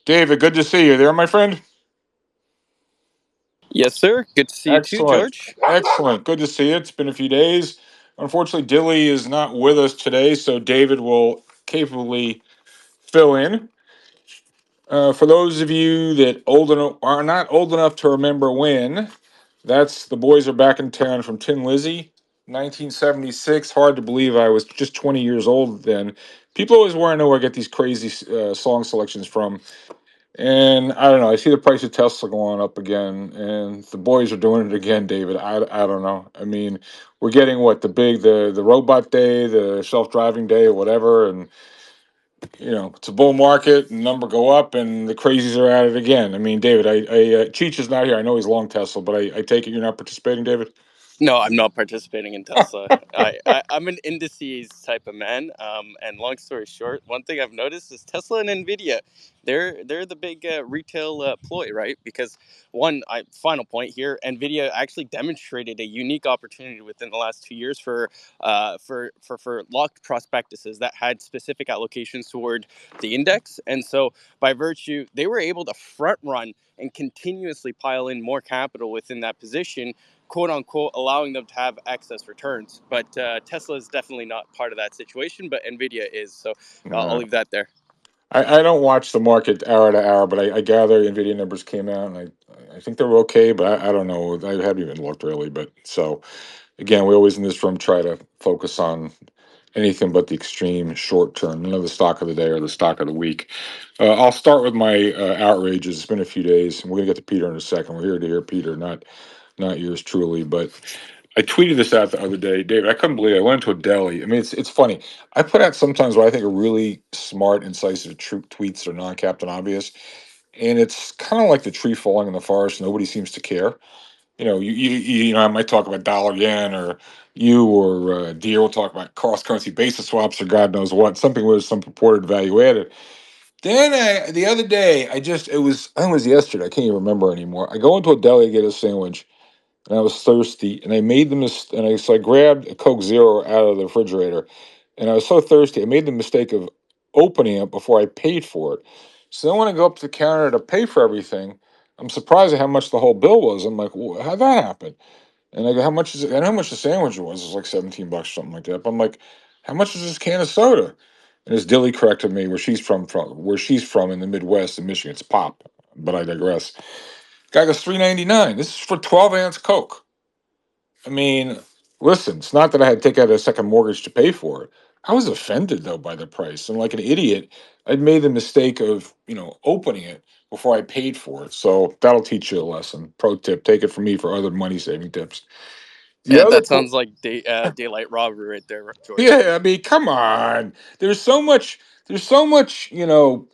David, good to see you there, my friend. Yes, sir. Good to see you too, Excellent. George. Excellent. Good to see you. It's been a few days. Unfortunately, Dilly is not with us today, so David will capably fill in. For those of you that are not old enough to remember when, that's the boys are back in town from Tin Lizzy, 1976. Hard to believe I was just 20 years old then. People always want to know where I get these crazy song selections from. And I don't know. I see the price of Tesla going up again, and the boys are doing it again, David. I don't know. I mean, we're getting what the robot day, the self driving day, or whatever, and it's a bull market, and number go up, and the crazies are at it again. I mean, David, Cheech is not here. I know he's long Tesla, but I take it you're not participating, David. No, I'm not participating in Tesla. I'm an indices type of man. And long story short, one thing I've noticed is Tesla and Nvidia. They're the big retail ploy, right? Because final point here, Nvidia actually demonstrated a unique opportunity within the last 2 years for locked prospectuses that had specific allocations toward the index, and so by virtue, they were able to front run and continuously pile in more capital within that position, quote unquote, allowing them to have excess returns. But Tesla is definitely not part of that situation, but Nvidia is. So I'll Uh, leave that there. I don't watch the market hour to hour, but I gather Nvidia numbers came out, and I think they were okay, but I don't know. I haven't even looked really, but so again, we always in this room try to focus on anything but the extreme short term, the stock of the day or the stock of the week. I'll start with my outrages. It's been a few days, and we're gonna get to Peter in a second. We're here to hear Peter, not yours truly. But I tweeted this out the other day, David. I couldn't believe it. I went into a deli. I mean, it's funny. I put out sometimes what I think are really smart, incisive tweets that are non-captain obvious, and it's kind of like the tree falling in the forest. Nobody seems to care. I might talk about dollar yen, or you or Deer will talk about cross currency basis swaps, or God knows what, something with some purported value added. Then the other day, I think it was yesterday. I can't even remember anymore. I go into a deli to get a sandwich, and I was thirsty, and I made the so I grabbed a Coke Zero out of the refrigerator, and I was so thirsty, I made the mistake of opening it before I paid for it. So then when I go up to the counter to pay for everything, I'm surprised at how much the whole bill was. I'm like, how'd that happen? And I go, how much is it? And how much the sandwich was? It was like 17 bucks, something like that. But I'm like, how much is this can of soda? And this Dilly corrected me where she's from in the Midwest in Michigan. It's pop, but I digress. Guy goes $3.99. This is for 12-ounce Coke. I mean, listen, it's not that I had to take out a second mortgage to pay for it. I was offended though by the price. And like an idiot, I'd made the mistake of, opening it before I paid for it. So that'll teach you a lesson. Pro tip, take it from me for other money saving tips. The And other that po- sounds like daylight robbery right there, George. Yeah, I mean, come on. There's so much, rent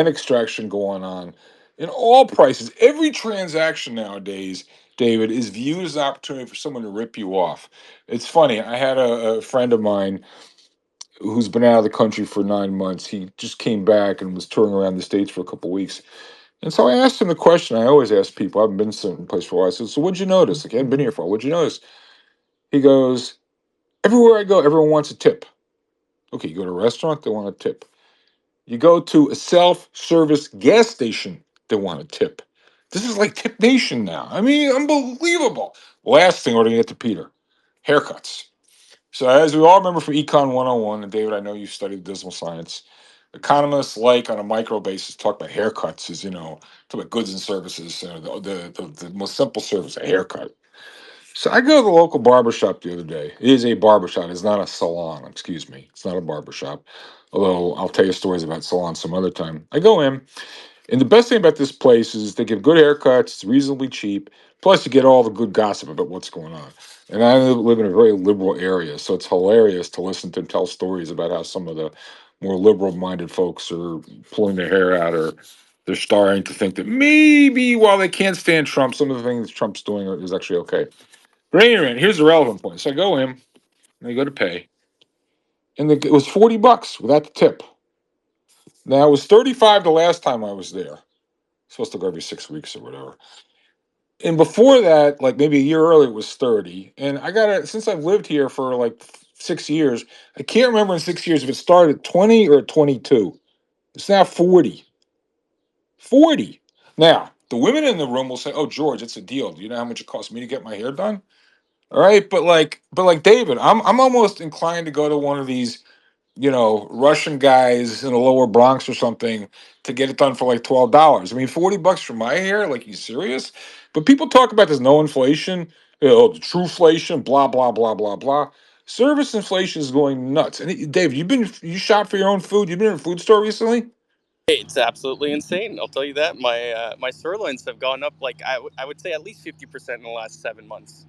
extraction going on in all prices. Every transaction nowadays, David, is viewed as an opportunity for someone to rip you off. It's funny. I had a friend of mine who's been out of the country for 9 months. He just came back and was touring around the States for a couple weeks. And so I asked him the question I always ask people. I haven't been to a certain place for a while. I said, so what'd you notice? Like, I hadn't been here for a while. What'd you notice? He goes, everywhere I go, everyone wants a tip. Okay, you go to a restaurant, they want a tip. You go to a self-service gas station, they want a tip. This is like Tip Nation now. I mean, unbelievable. Last thing we're going to get to Peter, haircuts. So as we all remember from Econ 101, and David, I know you studied dismal science, economists like on a micro basis talk about haircuts as, talk about goods and services, the most simple service, a haircut. So I go to the local barber shop the other day. It is a barber shop. It's not a salon. Excuse me. It's not a barber shop. Although I'll tell you stories about salons some other time. I go in, and the best thing about this place is they give good haircuts. It's reasonably cheap. Plus, you get all the good gossip about what's going on. And I live in a very liberal area, so it's hilarious to listen to them tell stories about how some of the more liberal-minded folks are pulling their hair out, or they're starting to think that maybe while they can't stand Trump, some of the things Trump's doing is actually okay. But anyway, here's the relevant point. So I go in, and I go to pay, and it was $40 without the tip. Now it was 35 the last time I was there. Supposed to go every 6 weeks or whatever. And before that, like maybe a year earlier, it was 30. And I got it since I've lived here for like 6 years. I can't remember in 6 years if it started at 20 or at 22. It's now 40. 40. Now, the women in the room will say, "Oh, George, it's a deal. Do you know how much it costs me to get my hair done?" All right, but like David, I'm almost inclined to go to one of these, Russian guys in the lower Bronx or something to get it done for like $12. I mean, $40 for my hair? Like, you serious? But people talk about there's no inflation, the true inflation, blah blah blah blah blah. Service inflation is going nuts. And Dave, you shop for your own food? You've been in a food store recently? It's absolutely insane. I'll tell you that. My sirloins have gone up like I would say at least 50% in the last 7 months.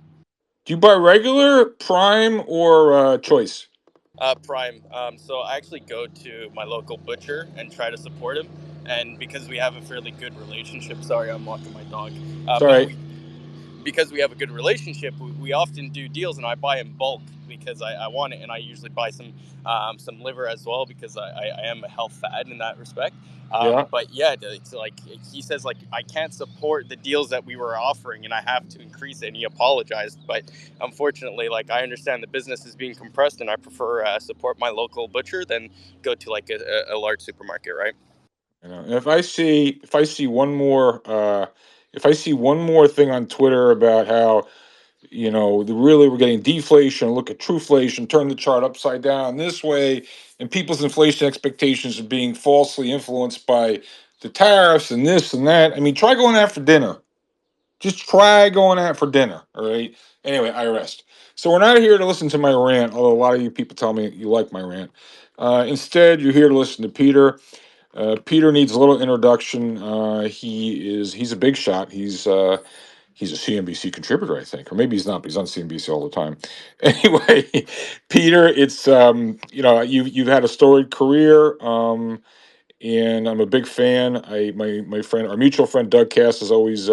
Do you buy regular, prime, or choice? Prime. So I actually go to my local butcher and try to support him, and because we have a fairly good relationship. Sorry, I'm walking my dog. But Sorry. because we have a good relationship, we often do deals, and I buy in bulk because I want it, and I usually buy some liver as well because I am a health fad in that respect. Yeah. But yeah, it's like he says, like I can't support the deals that we were offering, and I have to increase it. And he apologized, but unfortunately, like I understand the business is being compressed, and I prefer support my local butcher than go to like a large supermarket, right? If I see one more thing on Twitter about how really we're getting deflation, look at trueflation, turn the chart upside down this way, and people's inflation expectations are being falsely influenced by the tariffs and this and that. I mean, try going out for dinner. Just try going out for dinner. All right. Anyway, I rest. So we're not here to listen to my rant, although a lot of you people tell me you like my rant. Instead, you're here to listen to Peter. Peter needs a little introduction. He's a big shot. He's a CNBC contributor, I think, or maybe he's not, but he's on CNBC all the time. Anyway, Peter, it's you've had a storied career, and I'm a big fan. My friend, our mutual friend Doug Cass, is always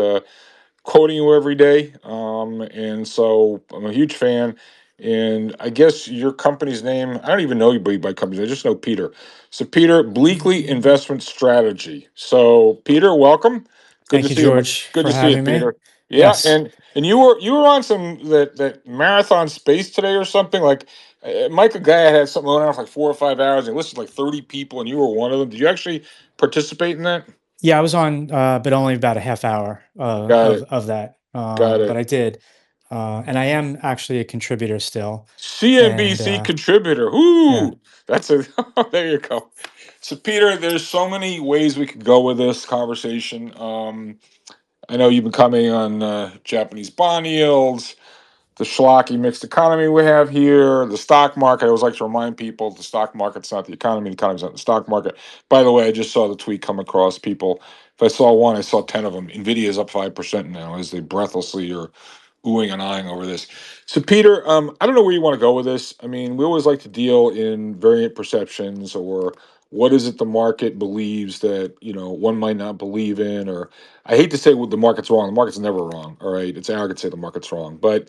quoting you every day. And so I'm a huge fan. And I guess your company's name, I don't even know you by companies. I just know Peter. So Peter, Bleakley Investment Strategy. So Peter, welcome. Good to Thank you, see you. George, Good for to see you, having me. Peter. Yeah, Yes. and you were on some that marathon space today or something. Like Michael Guy had something going on for like 4 or 5 hours. And listed like 30 people, and you were one of them. Did you actually participate in that? Yeah, I was on, but only about a half hour Got it. of that. Got But it. I did, and I am actually a contributor still. And CNBC contributor. yeah, Ooh, that's a there you go. So Peter, there's so many ways we could go with this conversation. I know you've been coming on Japanese bond yields, the schlocky mixed economy we have here, the stock market. I always like to remind people the stock market's not the economy's not the stock market. By the way, I just saw the tweet come across people. If I saw one, I saw 10 of them. Nvidia is up 5% now as they breathlessly are oohing and eyeing over this. So, Peter, I don't know where you want to go with this. I mean, we always like to deal in variant perceptions, or what is it the market believes that one might not believe in, or I hate to say the market's wrong. The market's never wrong. All right, it's arrogant to say the market's wrong, but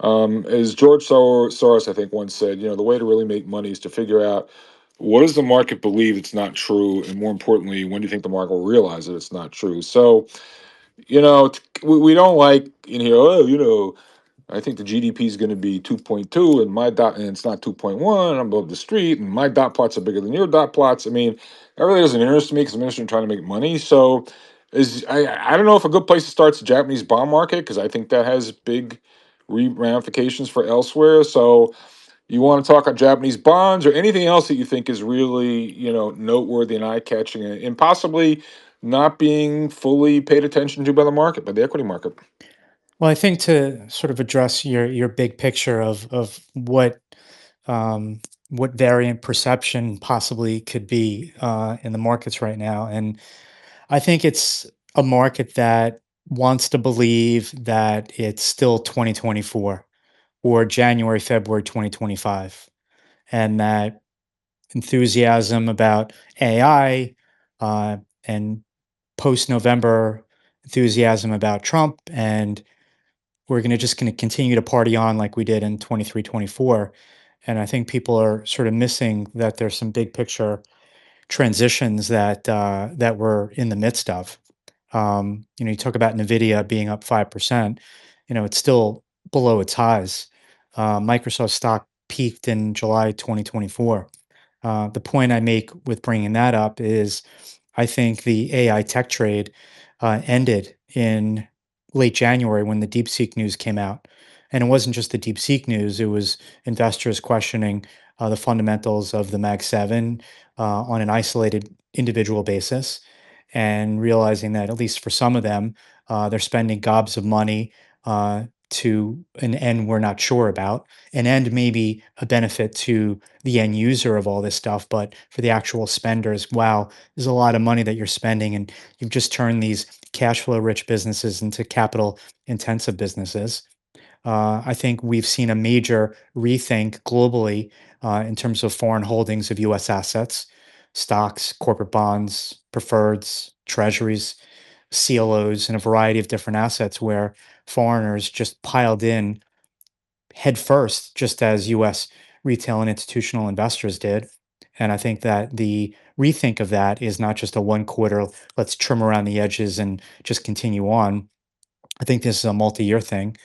as George Soros, I think, once said, the way to really make money is to figure out what does the market believe it's not true, and more importantly, when do you think the market will realize that it's not true. So, we don't like in here. Oh, I think the GDP is going to be 2.2, and and it's not 2.1. I'm above the street, and my dot plots are bigger than your dot plots. I mean, that really doesn't interest me because I'm interested in trying to make money. So, I don't know if a good place to start is the Japanese bond market because I think that has big ramifications for elsewhere. So, you want to talk on Japanese bonds or anything else that you think is really, noteworthy and eye catching, and possibly not being fully paid attention to by the market, by the equity market. well, I think to sort of address your big picture of um, what variant perception possibly could be in the markets right now, and I think it's a market that wants to believe that it's still 2024 or January, February 2025, and that enthusiasm about AI and post November enthusiasm about Trump, and we're going to continue to party on like we did in 23, 24. And I think people are sort of missing that there's some big picture transitions that we're in the midst of. You talk about Nvidia being up 5%. It's still below its highs. Microsoft stock peaked in July 2024. The point I make with bringing that up is I think the AI tech trade ended in late January when the DeepSeek news came out. And it wasn't just the DeepSeek news, it was investors questioning the fundamentals of the Mag 7 on an isolated individual basis and realizing that, at least for some of them, they're spending gobs of money to an end we're not sure about, an end maybe a benefit to the end user of all this stuff, but for the actual spenders, wow, there's a lot of money that you're spending, and you've just turned these cash flow rich businesses into capital intensive businesses. I think we've seen a major rethink globally in terms of foreign holdings of US assets, stocks, corporate bonds, preferreds, treasuries, CLOs, and a variety of different assets where foreigners just piled in headfirst, just as US retail and institutional investors did. And I think that the rethink of that is not just a one quarter, let's trim around the edges and just continue on. I think this is a multi year thing.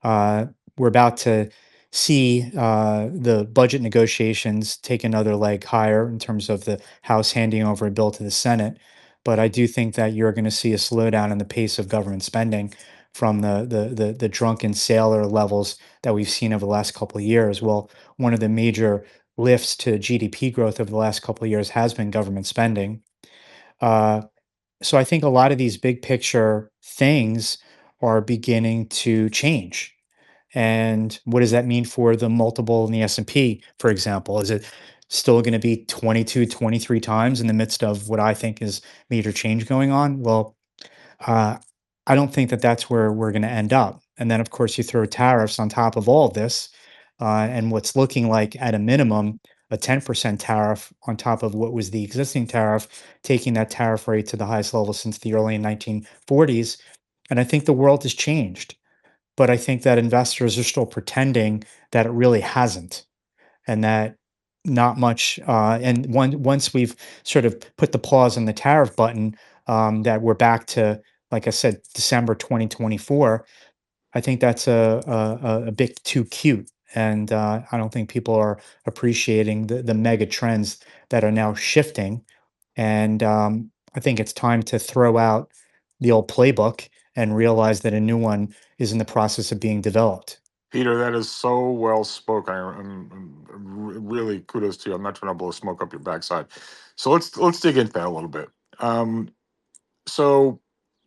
Uh, we're about to see the budget negotiations take another leg higher in terms of the House handing over a bill to the Senate. But I do think that you're going to see a slowdown in the pace of government spending from the drunken sailor levels that we've seen over the last couple of years. Well, one of the major lifts to GDP growth over the last couple of years has been government spending. Uh, so I think a lot of these big picture things are beginning to change. And what does that mean for the multiple in the S&P, for example? Is it still going to be 22, 23 times in the midst of what I think is major change going on? Well, uh, I don't think that that's where we're going to end up. And then, of course, you throw tariffs on top of all of this, and what's looking like, at a minimum, a 10% tariff on top of what was the existing tariff, taking that tariff rate to the highest level since the early 1940s. And I think the world has changed, but I think that investors are still pretending that it really hasn't, and that not much. And once we've sort of put the pause on the tariff button, that we're back to, like I said, December 2024. I think that's a bit too cute, and I don't think people are appreciating the mega trends that are now shifting. And I think it's time to throw out the old playbook and realize that a new one is in the process of being developed. Peter, that is so well spoken. Really kudos to you. I'm not trying to blow smoke up your backside. So let's dig into that a little bit. Um, so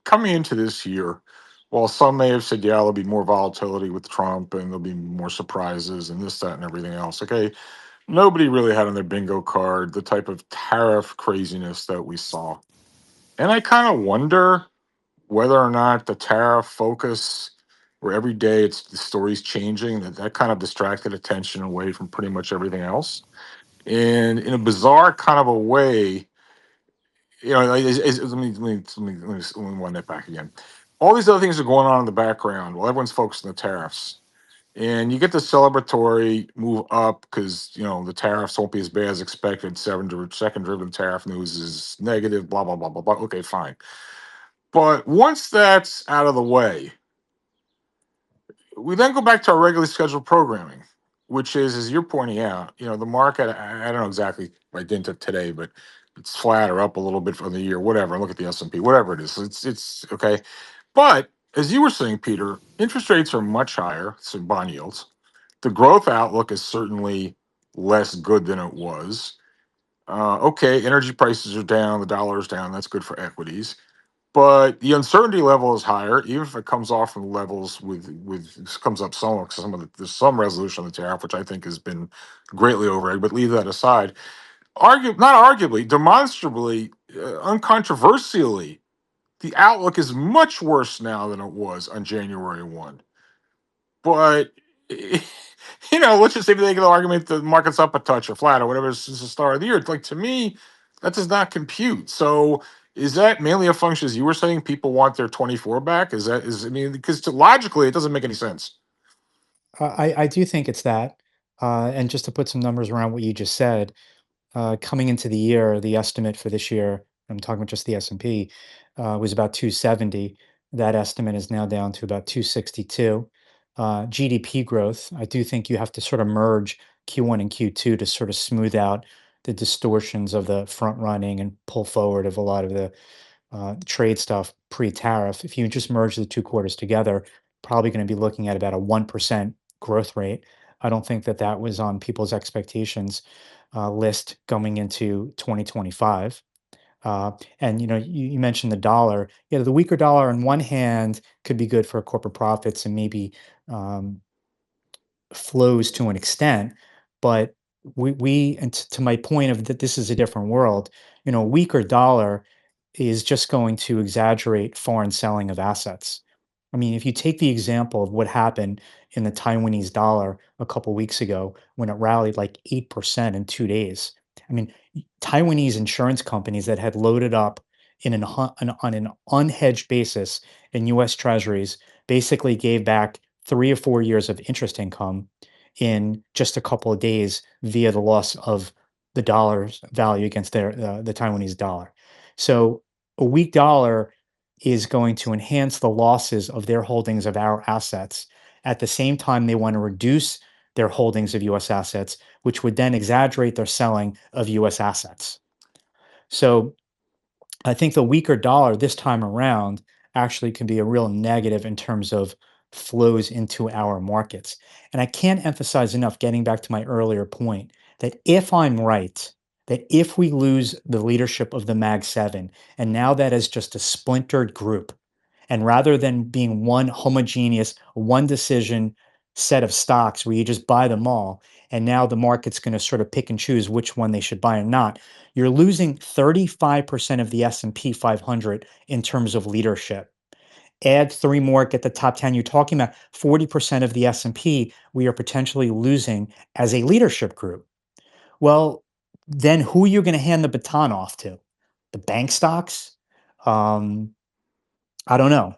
coming into this year, while some may have said, yeah, there'll be more volatility with Trump and there'll be more surprises and this, that, and everything else. Okay, nobody really had on their bingo card the type of tariff craziness that we saw. And I kind of wonder whether or not the tariff focus, where every day it's the story's changing, that kind of distracted attention away from pretty much everything else. And in a bizarre kind of a way, let me wind that back again. All these other things are going on in the background while everyone's focused on the tariffs. And you get the celebratory move up because the tariffs won't be as bad as expected. Second driven tariff news is negative. Blah blah blah blah blah. Okay, fine. But once that's out of the way, we then go back to our regularly scheduled programming, which is, as you're pointing out, the market. I don't know exactly right into today, but it's flat or up a little bit for the year. Whatever. Look at the S&P. Whatever it is, it's okay. But as you were saying, Peter, interest rates are much higher. So bond yields. The growth outlook is certainly less good than it was. Okay, energy prices are down. The dollar is down. That's good for equities, but the uncertainty level is higher, even if it comes off from levels with comes up some of there's some resolution on the tariff, which I think has been greatly overrated. But leave that aside. Not arguably, demonstrably, uncontroversially, the outlook is much worse now than it was on January 1. But let's just say they make the argument the market's up a touch or flat or whatever since the start of the year. Like, to me, that does not compute. So is that mainly a function, as you were saying, people want their 24 back? Because logically it doesn't make any sense. I do think it's that. And just to put some numbers around what you just said, coming into the year, the estimate for this year, I'm talking about just the S&P, was about 270. That estimate is now down to about 262. GDP growth, I do think you have to sort of merge Q1 and Q2 to sort of smooth out the distortions of the front running and pull forward of a lot of the trade stuff pre-tariff. If you just merge the two quarters together, probably going to be looking at about a 1% growth rate. I don't think that that was on people's expectations list going into 2025. Uh, and you mentioned the dollar. Yeah, the weaker dollar on one hand could be good for corporate profits and maybe um, flows to an extent, but we and to my point of that this is a different world. A weaker dollar is just going to exaggerate foreign selling of assets. I mean, if you take the example of what happened in the Taiwanese dollar a couple weeks ago when it rallied like 8% in 2 days. I mean, Taiwanese insurance companies that had loaded up on an unhedged basis in US Treasuries basically gave back 3 or 4 years of interest income in just a couple of days via the loss of the dollar's value against the Taiwanese dollar. So a weak dollar is going to enhance the losses of their holdings of our assets. At the same time, they want to reduce their holdings of US assets, which would then exaggerate their selling of US assets. So I think the weaker dollar this time around actually can be a real negative in terms of flows into our markets. And I can't emphasize enough, getting back to my earlier point, that if I'm right, that if we lose the leadership of the Mag 7, and now that is just a splintered group, and rather than being one homogeneous, one decision set of stocks where you just buy them all, and now the market's going to sort of pick and choose which one they should buy or not, you're losing 35% of the S&P 500 in terms of leadership. Add three more, get the top 10. You're talking about 40% of the S&P we are potentially losing as a leadership group. Well, then who are you going to hand the baton off to? The bank stocks? Um, I don't know.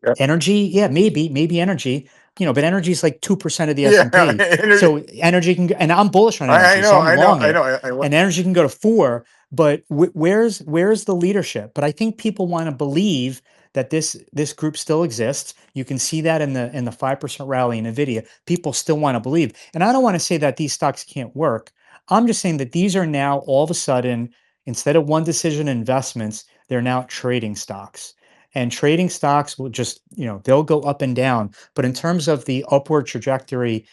Yep. Energy, yeah, maybe energy, but energy is like 2% of the Yeah. S&P. So energy and I'm bullish on I energy, so know, I'm I know, long I know. it. And energy can go to 4, but where's the leadership? But I think people want to believe that this group still exists. You can see that in the 5% rally in Nvidia. People still want to believe. And I don't want to say that these stocks can't work. I'm just saying that these are now all of a sudden, instead of one decision investments, they're now trading stocks. And trading stocks will just, they'll go up and down. But in terms of the upward trajectory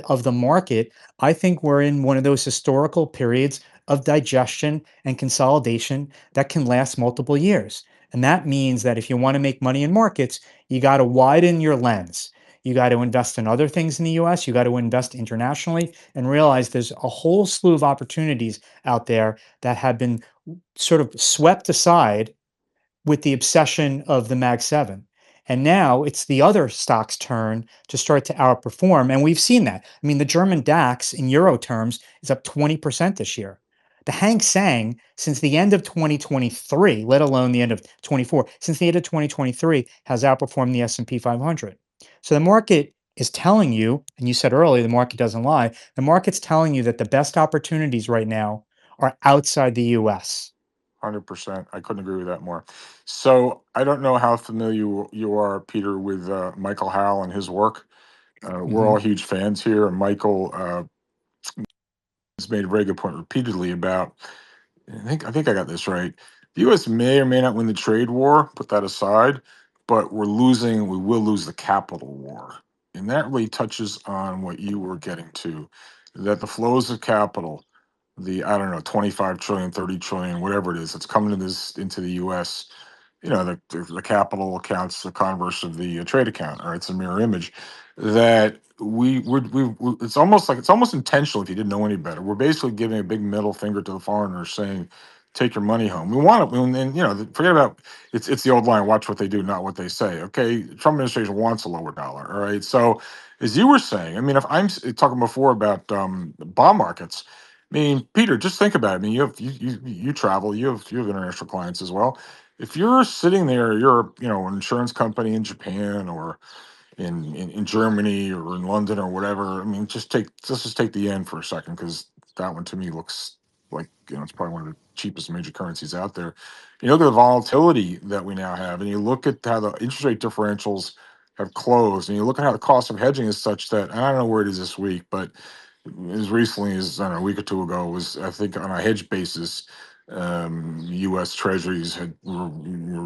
of the market, I think we're in one of those historical periods of digestion and consolidation that can last multiple years. And that means that if you want to make money in markets, you got to widen your lens. You got to invest in other things in the US, you got to invest internationally, and realize there's a whole slew of opportunities out there that have been sort of swept aside with the obsession of the Mag 7. And now it's the other stocks' turn to start to outperform. And we've seen that. I mean, the German DAX in euro terms is up 20% this year. The Hang Seng, since the end of 2023, let alone the end of 24, since the end of 2023, has outperformed the S&P 500. So the market is telling you, and you said earlier, the market doesn't lie, the market's telling you that the best opportunities right now are outside the US. 100%. I couldn't agree with that more. So I don't know how familiar you are, Peter, with Michael Howell and his work. We're all Mhm. huge fans here, and Michael has made a very good point repeatedly about. I think I got this right. The U.S. may or may not win the trade war. Put that aside, but we're losing. We will lose the capital war, and that really touches on what you were getting to, that the flows of capital, the I don't know, 25 trillion, 30 trillion, whatever it is, that's coming into the U.S. The capital accounts the converse of the trade account, or it's a mirror image. That it's almost intentional. If you didn't know any better, we're basically giving a big middle finger to the foreigners, saying, "Take your money home." We want it, and forget about it's the old line: "Watch what they do, not what they say." Okay, Trump administration wants a lower dollar. All right, so as you were saying, I mean, if talking before about bond markets. I mean, Peter, just think about it. I mean, you travel, you have international clients as well. If you're sitting there, you're an insurance company in Japan or in Germany or in London or whatever. I mean, let's just take the yen for a second, because that one to me looks like it's probably one of the cheapest major currencies out there. You look at the volatility that we now have, and you look at how the interest rate differentials have closed, and you look at how the cost of hedging is such that I don't know where it is this week, but as recently as, I don't know, a week or two ago, was, I think, on a hedge basis, U.S. Treasuries were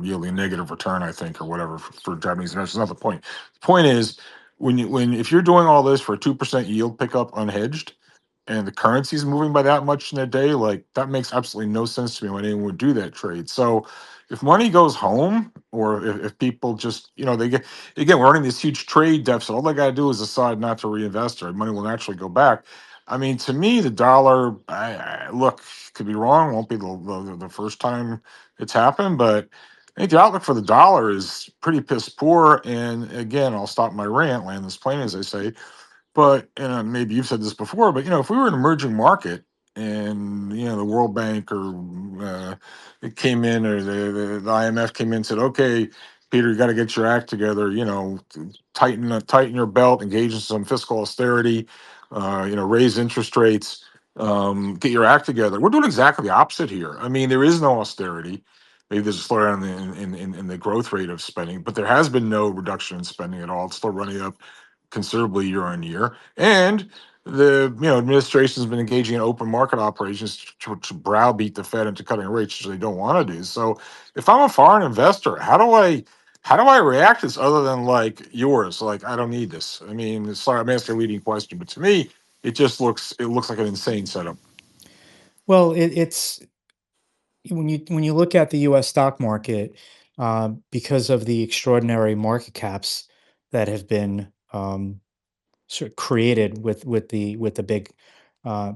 yielding a negative return, I think, or whatever, for Japanese investors. Not the point. The point is, if you're doing all this for a 2% yield pickup unhedged, and the currency is moving by that much in a day, like, that makes absolutely no sense to me when anyone would do that trade. So if money goes home, or if people just, they get, again, we're running this huge trade deficit, all they got to do is decide not to reinvest, or money will naturally go back. I mean, to me, the dollar, look, could be wrong, won't be the first time it's happened, but I think the outlook for the dollar is pretty piss poor. And again, I'll stop my rant, land this plane, as I say. But, and maybe you've said this before, but, if we were an emerging market, and, the World Bank, or it came in, or the IMF came in and said, okay, Peter, you got to get your act together, tighten your belt, engage in some fiscal austerity, raise interest rates, get your act together. We're doing exactly the opposite here. I mean, there is no austerity. Maybe there's a slowdown in the growth rate of spending, but there has been no reduction in spending at all. It's still running up considerably year on year. And the administration has been engaging in open market operations to browbeat the Fed into cutting rates, which they don't want to do. So if I'm a foreign investor, how do I react to this, other than like yours? Like, I don't need this. I mean, sorry, I'm asking a leading question, but to me, it looks like an insane setup. Well, it's when you look at the U.S. stock market, because of the extraordinary market caps that have been sort of created with the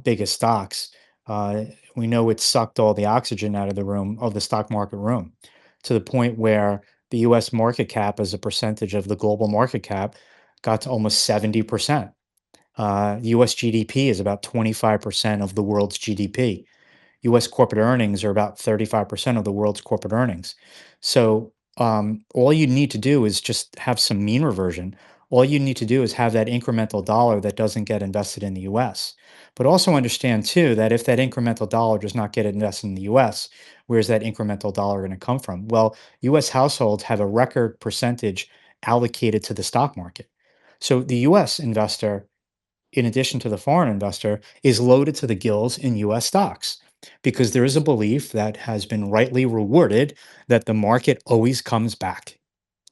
biggest stocks. Uh, we know it sucked all the oxygen out of the room, of the stock market room, to the point where the U.S. market cap, as a percentage of the global market cap, got to almost 70%. U.S. GDP is about 25% of the world's GDP. US corporate earnings are about 35% of the world's corporate earnings. So all you need to do is just have some mean reversion. All you need to do is have that incremental dollar that doesn't get invested in the US. But also understand, too, that if that incremental dollar does not get invested in the US, where's that incremental dollar going to come from? Well, US households have a record percentage allocated to the stock market. So the US investor, in addition to the foreign investor, is loaded to the gills in US stocks, because there is a belief that has been rightly rewarded that the market always comes back.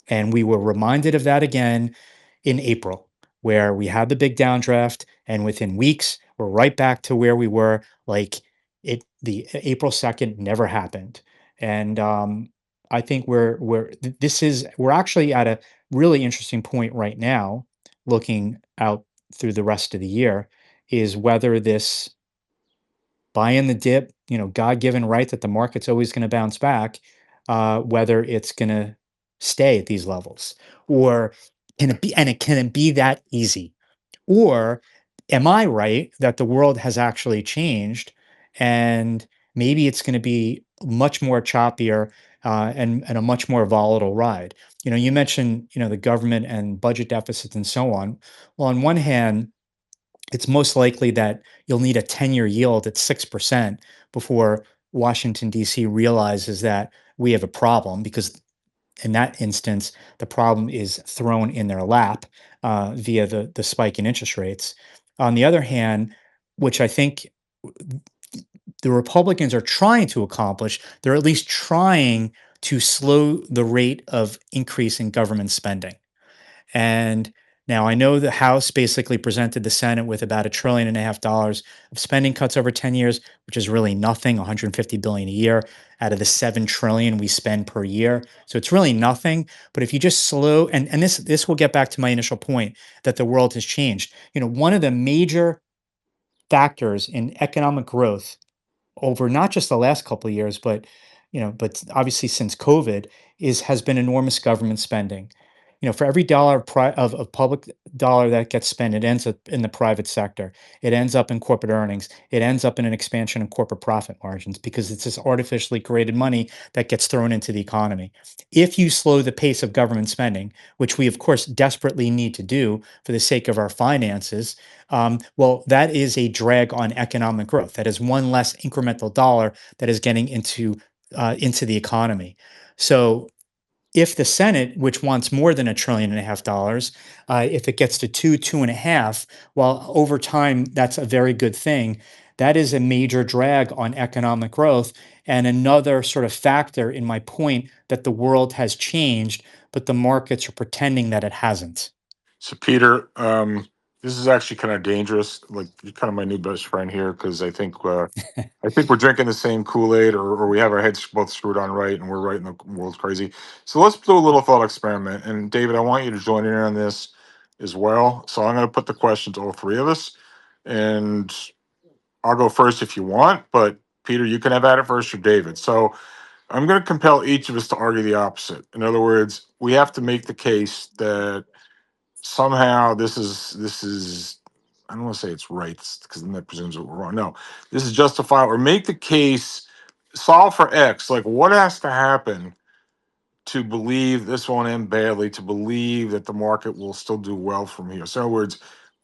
And we were reminded of that again in April, where we had the big downdraft, and within weeks, we're right back to where we were. Like, the April 2nd never happened. And I think we're actually at a really interesting point right now, looking out through the rest of the year, is whether this buy in the dip, God given right that the market's always going to bounce back, whether it's going to stay at these levels, or can it be that easy? Or am I right that the world has actually changed, and maybe it's going to be much more choppier, and a much more volatile ride? You mentioned, the government and budget deficits and so on. Well, on one hand, it's most likely that you'll need a 10-year yield at 6% before Washington, D.C. realizes that we have a problem, because in that instance, the problem is thrown in their lap, via the spike in interest rates. On the other hand, which I think the Republicans are trying to accomplish, they're at least trying to slow the rate of increase in government spending. And now I know the House basically presented the Senate with about $1.5 trillion of spending cuts over 10 years, which is really nothing, 150 billion a year out of the 7 trillion we spend per year. So it's really nothing. But if you just slow, and this will get back to my initial point, that the world has changed. One of the major factors in economic growth over not just the last couple of years, but obviously since COVID, has been enormous government spending. For every dollar of public dollar that gets spent, it ends up in the private sector. It ends up in corporate earnings. It ends up in an expansion in corporate profit margins, because it's this artificially created money that gets thrown into the economy. If you slow the pace of government spending, which we of course desperately need to do for the sake of our finances, well, that is a drag on economic growth. That is one less incremental dollar that is getting into the economy. So if the Senate, which wants more than $1.5 trillion, if it gets to 2.5, while over time that's a very good thing, that is a major drag on economic growth and another sort of factor in my point that the world has changed, but the markets are pretending that it hasn't. So Peter, this is actually kind of dangerous. Like you're kind of my new best friend here because I think we're drinking the same Kool Aid, or we have our heads both screwed on right, and we're right, and the world's crazy. So let's do a little thought experiment. And David, I want you to join in on this as well. So I'm going to put the question to all three of us, and I'll go first if you want. But Peter, you can have at it first, or David. So I'm going to compel each of us to argue the opposite. In other words, we have to make the case that somehow this is I don't want to say it's right because then that presumes that we're wrong. No, this is justifiable or make the case, solve for X. Like what has to happen to believe this won't end badly, to believe that the market will still do well from here. So in other words,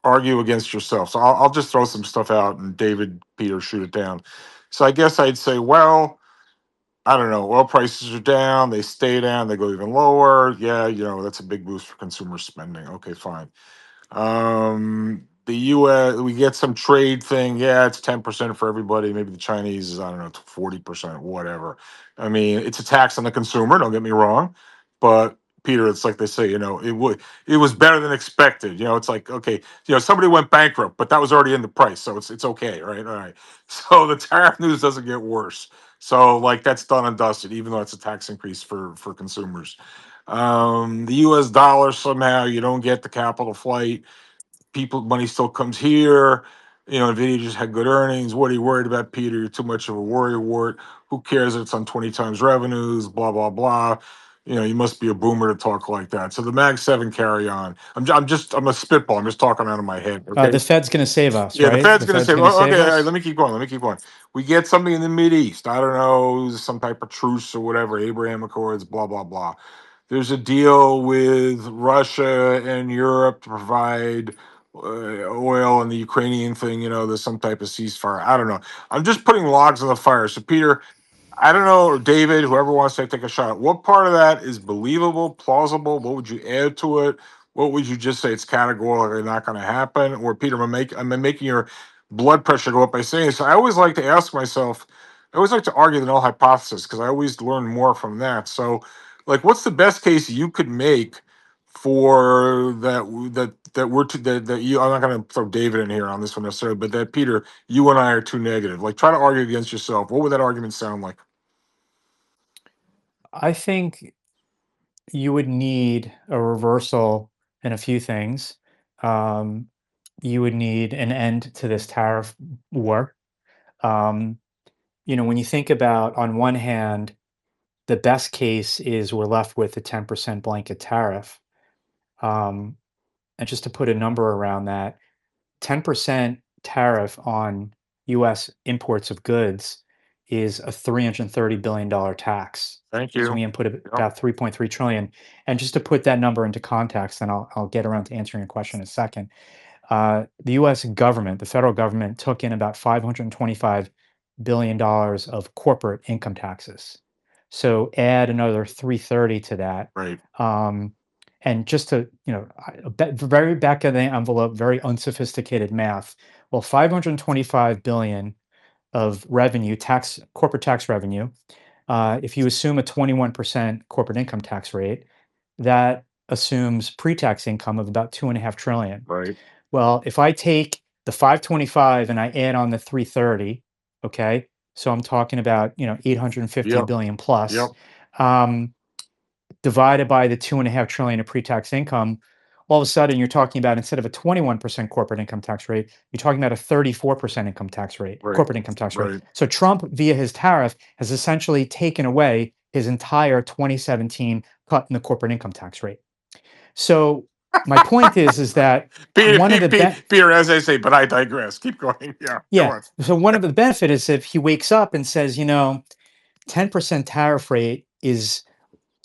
argue against yourself. So I'll just throw some stuff out and David, Peter, shoot it down. So I guess I'd say, well, I don't know. Oil prices are down. They stay down. They go even lower. Yeah, that's a big boost for consumer spending. Okay, fine. The U.S. we get some trade thing. Yeah, it's 10% for everybody. Maybe the Chinese is, I don't know, 40%, whatever. I mean, it's a tax on the consumer. Don't get me wrong, but Peter, it's like they say, it was better than expected. It's like okay, somebody went bankrupt, but that was already in the price, so it's okay, right? All right. So the tariff news doesn't get worse. So like that's done and dusted, even though it's a tax increase for consumers. The U.S. dollar somehow you don't get the capital flight, people money still comes here. Nvidia just had good earnings. What are you worried about, Peter? You're too much of a worry wart. Who cares if it's on 20 times revenues, blah blah blah. You must be a boomer to talk like that. So the mag 7 carry on. I'm a spitball. I'm just talking out of my head, okay? The Fed's going to save us, Yeah, the right? Fed's The going to Fed's say, going to "Oh, save okay, all right, let us. me keep going. Let me keep going. We get something in the Mid East. I don't know, some type of truce or whatever, Abraham Accords, blah blah blah. There's a deal with Russia and Europe to provide oil, and the Ukrainian thing. There's some type of ceasefire. I don't know. I'm just putting logs on the fire. So Peter, I don't know, or David, whoever wants to take a shot. What part of that is believable, plausible? What would you add to it? What would you just say it's categorically not going to happen? Or Peter, am I making your blood pressure go up by saying this? I always like to ask myself. I always like to argue the null hypothesis because I always learn more from that. So, like, what's the best case you could make for that we're too that you? I'm not going to throw David in here on this one necessarily, but that Peter, you and I are too negative. Like, try to argue against yourself. What would that argument sound like? I think you would need a reversal in a few things. Um, you would need an end to this tariff war. Um, when you think about, on one hand, the best case is we're left with a 10% blanket tariff. Um, and just to put a number around that, 10% tariff on US imports of goods is a $330 billion tax Thank because you. we input Yep. about 3.3 trillion. And just to put that number into context, and I'll get around to answering your question in a second. The US government, the federal government, took in about $525 billion of corporate income taxes. So add another 330 to that. Right. Um, and just to, very back of the envelope, very unsophisticated math. Well, 525 billion of revenue, corporate tax revenue. If you assume a 21% corporate income tax rate, that assumes pre-tax income of about 2.5 trillion. Right. Well, if I take the 525 and I add on the 330, okay, so I'm talking about 850 Yep. billion plus, Yep. um, divided by the 2.5 trillion of pre-tax income. All of a sudden, you're talking about, instead of a 21% corporate income tax rate, you're talking about a 34% income tax rate, Right. corporate income tax rate. Right. So Trump, via his tariff, has essentially taken away his entire 2017 cut in the corporate income tax rate. So my point is that Peter, one of Peter, the Peter, Peter, as I say, but I digress. Keep going. Yeah. Go yeah. on. So one of the benefit is if he wakes up and says, 10% tariff rate is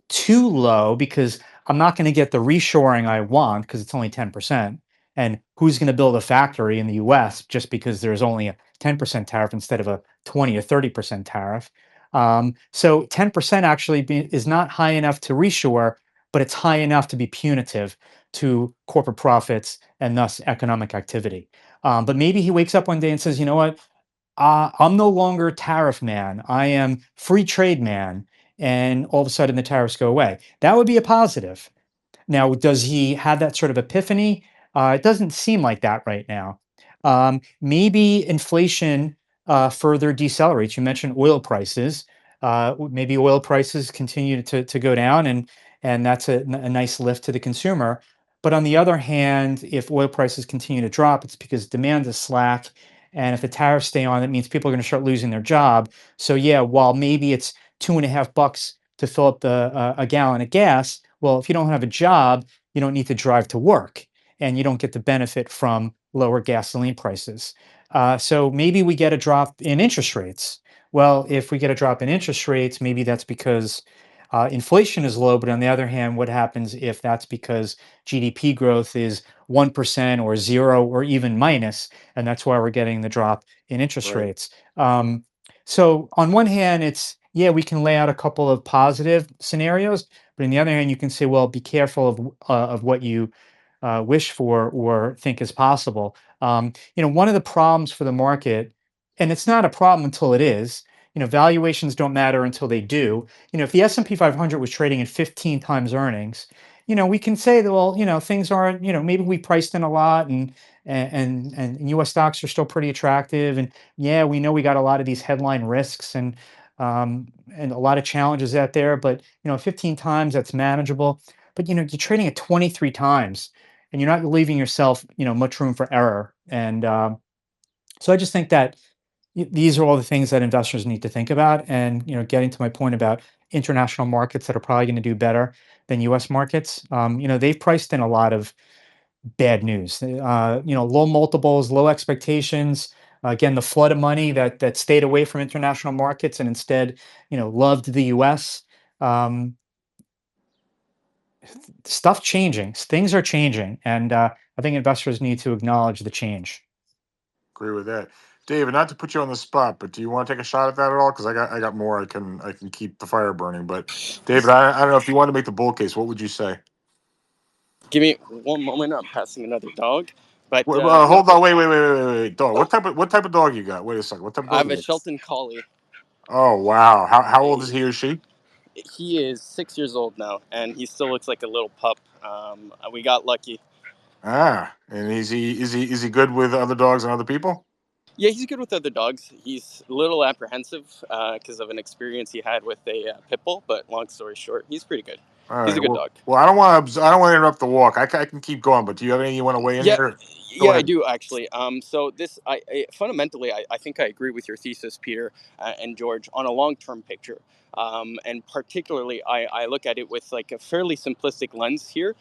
too low because I'm not going to get the reshoring I want because it's only 10%. And who's going to build a factory in the US just because there's only a 10% tariff instead of a 20 or 30% tariff? So 10% actually is not high enough to reshore, but it's high enough to be punitive to corporate profits and thus economic activity. But maybe he wakes up one day and says, you know what? I'm no longer tariff man. I am free trade man. And all of a sudden the tariffs go away. That would be a positive. Now, does he have that sort of epiphany? It doesn't seem like that right now. Maybe inflation further decelerates. You mentioned oil prices. Maybe oil prices continue to go down, and that's a nice lift to the consumer. But on the other hand, if oil prices continue to drop, it's because demand is slack. And if the tariffs stay on, that means people are going to start losing their job. So yeah, while maybe it's $2.50 to fill up a gallon of gas, well, if you don't have a job, you don't need to drive to work, and you don't get the benefit from lower gasoline prices. So maybe we get a drop in interest rates. Well, if we get a drop in interest rates, maybe that's because inflation is low. But on the other hand, what happens if that's because GDP growth is 1% or zero or even minus, and that's why we're getting the drop in interest Right. rates? So on one hand, it's yeah, we can lay out a couple of positive scenarios, but on the other hand, you can say, well, be careful of what you wish for or think is possible. One of the problems for the market, and it's not a problem until it is. Valuations don't matter until they do. If the S&P 500 was trading at 15 times earnings, we can say that, well, things aren't, maybe we priced in a lot, and U.S. stocks are still pretty attractive, and yeah, we know we got a lot of these headline risks and a lot of challenges out there, but 15 times that's manageable. But you're trading at 23 times, and you're not leaving yourself much room for error. And so I just think that these are all the things that investors need to think about. And getting to my point about international markets that are probably going to do better than U.S. markets, they've priced in a lot of bad news. Low multiples, low expectations. Again, the flood of money that stayed away from international markets and instead, loved the U.S. Um, Stuff changing. Things are changing, and I think investors need to acknowledge the change. Agree with that. David, not to put you on the spot, but do you want to take a shot at that at all? Because I got more. I can keep the fire burning. But David, I don't know if you want to make the bull case. What would you say? Give me one moment. I'm passing another dog. But no, Hold on. Wait. Dog. What type of dog you got? Wait a second. What type of I dog have you a got? Shelton Collie. Oh wow. How old is He he or she? he is 6 years old now, and he still looks like a little pup. We got lucky. And is he good with other dogs and other people? Yeah, he's good with other dogs. He's a little apprehensive because of an experience he had with a pit bull. But long story short, he's pretty good. All He's right. a good Well, dog. well, I don't want to interrupt the walk. I can keep going, but do you have anything you want to weigh in Yeah, here? Go yeah, I ahead. do actually. So this, fundamentally, I think I agree with your thesis, Peter and George, on a long-term picture. And particularly, I look at it with like a fairly simplistic lens here.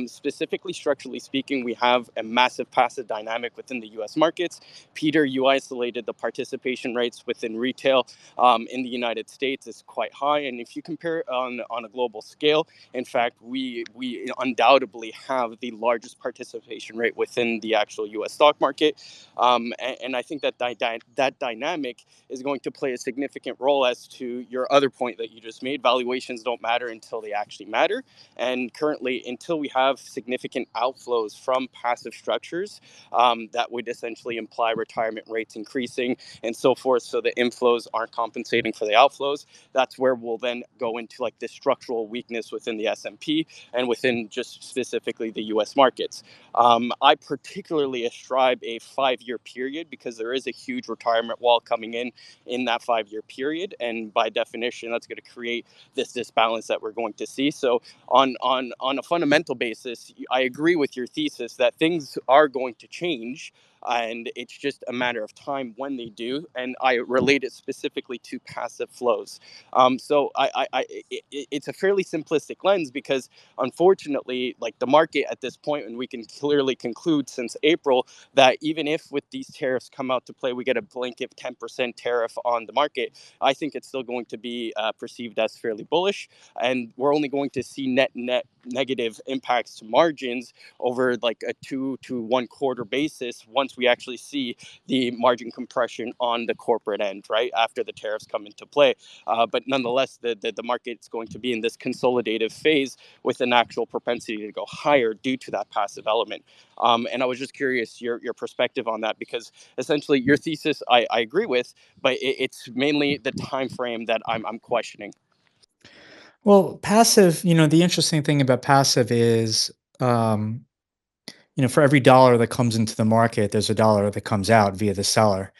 Specifically, structurally speaking, we have a massive passive dynamic within the U.S. markets. Peter, you isolated the participation rates within retail in the United States is quite high, and if you compare it on a global scale, in fact, we undoubtedly have the largest participation rate within the actual U.S. stock market, and I think that that dynamic is going to play a significant role as to your other point that you just made. Valuations don't matter until they actually matter, and currently, until we have significant outflows from passive structures, that would essentially imply retirement rates increasing and so forth. So the inflows aren't compensating for the outflows. That's where we'll then go into like this structural weakness within the S&P and within just specifically the U.S. markets. I particularly ascribe a 5-year period because there is a huge retirement wall coming in that 5-year period, and by definition, that's going to create this disbalance that we're going to see. So on a fundamental basis, I agree with your thesis that things are going to change, and it's just a matter of time when they do. And I relate it specifically to passive flows. It's a fairly simplistic lens because, unfortunately, like the market at this point, and we can clearly conclude since April that even if with these tariffs come out to play, we get a blanket 10% tariff on the market, I think it's still going to be perceived as fairly bullish, and we're only going to see net negative impacts to margins over like a 2 to 1 quarter basis once once we actually see the margin compression on the corporate end, right, after the tariffs come into play. But nonetheless, the market's going to be in this consolidative phase with an actual propensity to go higher due to that passive element. And I was just curious your perspective on that, because essentially your thesis I agree with, but it's mainly the time frame that I'm questioning. Well, passive, the interesting thing about passive is, um, for every dollar that comes into the market, there's a dollar that comes out via the seller.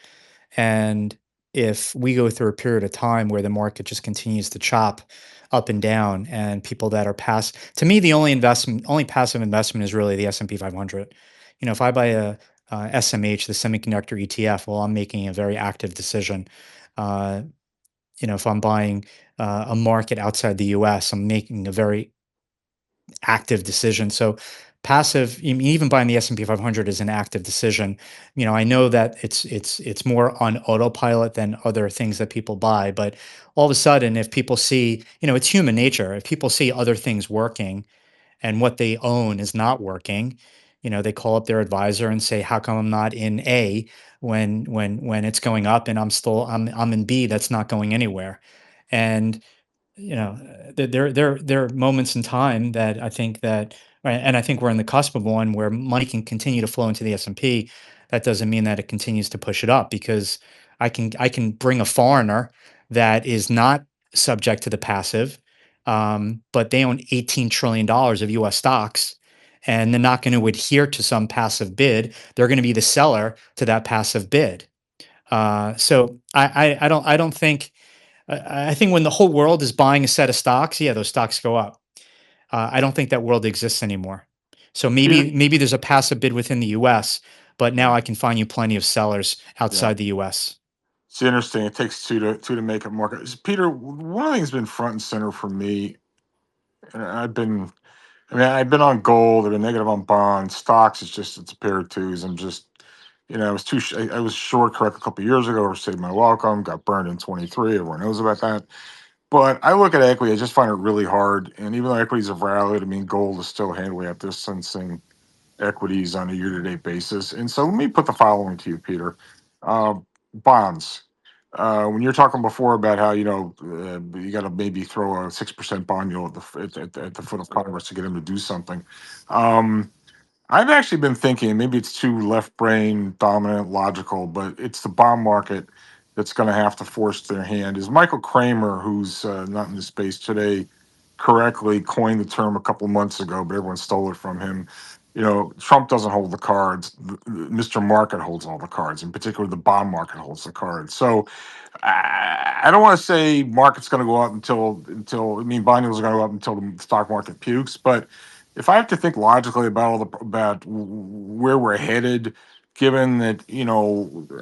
And if we go through a period of time where the market just continues to chop up and down, and people that are to me, the only passive investment is really the S&P 500. If I buy a SMH, the semiconductor ETF, well, I'm making a very active decision. Uh, if I'm buying a market outside the US, I'm making a very active decision. So passive, even buying the S&P 500 is an active decision. I know that it's more on autopilot than other things that people buy, but all of a sudden, if people see, it's human nature. If people see other things working and what they own is not working, they call up their advisor and say, "How come I'm not in A when it's going up, and I'm in B that's not going anywhere?" And there are moments in time that I think that, right, and I think we're in the cusp of one where money can continue to flow into the S&P. That doesn't mean that it continues to push it up, because I can bring a foreigner that is not subject to the passive, but they own $18 trillion of U.S. stocks, and they're not going to adhere to some passive bid. They're going to be the seller to that passive bid. So I don't think. I think when the whole world is buying a set of stocks, yeah, those stocks go up. I don't think that world exists anymore. So Peter, maybe there's a passive bid within the U.S., but now yeah, I can find you plenty of sellers yeah. outside the U.S. It's interesting. It takes two to make a market. Peter, one of the things that's been front and center for me, and I've been on gold, I've been negative on bonds, stocks. It's a pair of twos. I'm just, I was I was short correct a couple of years ago, saved my welcome, got burned in 23. Everyone knows about that. But I look at equity, I just find it really hard. And even though equities have rallied, gold is still handling at this sensing equities on a year-to-date basis. And so let me put the following to you, Peter. Uh, Bonds. When you're talking before about how you got to maybe throw a 6% bond yield at the foot of Congress to get them to do something. Um, I've actually been thinking, maybe it's too left brain dominant, logical, but it's the bond market that's going to have to force their hand. Is Michael Kramer, who's not in the space today, correctly coined the term a couple months ago, but everyone stole it from him. Trump doesn't hold the cards. Mr. Market holds all the cards. In particular, the bond market holds the cards. So I don't want to say market's going to go up until bond yields are going to go up until the stock market pukes. But if I have to think logically about where we're headed, given that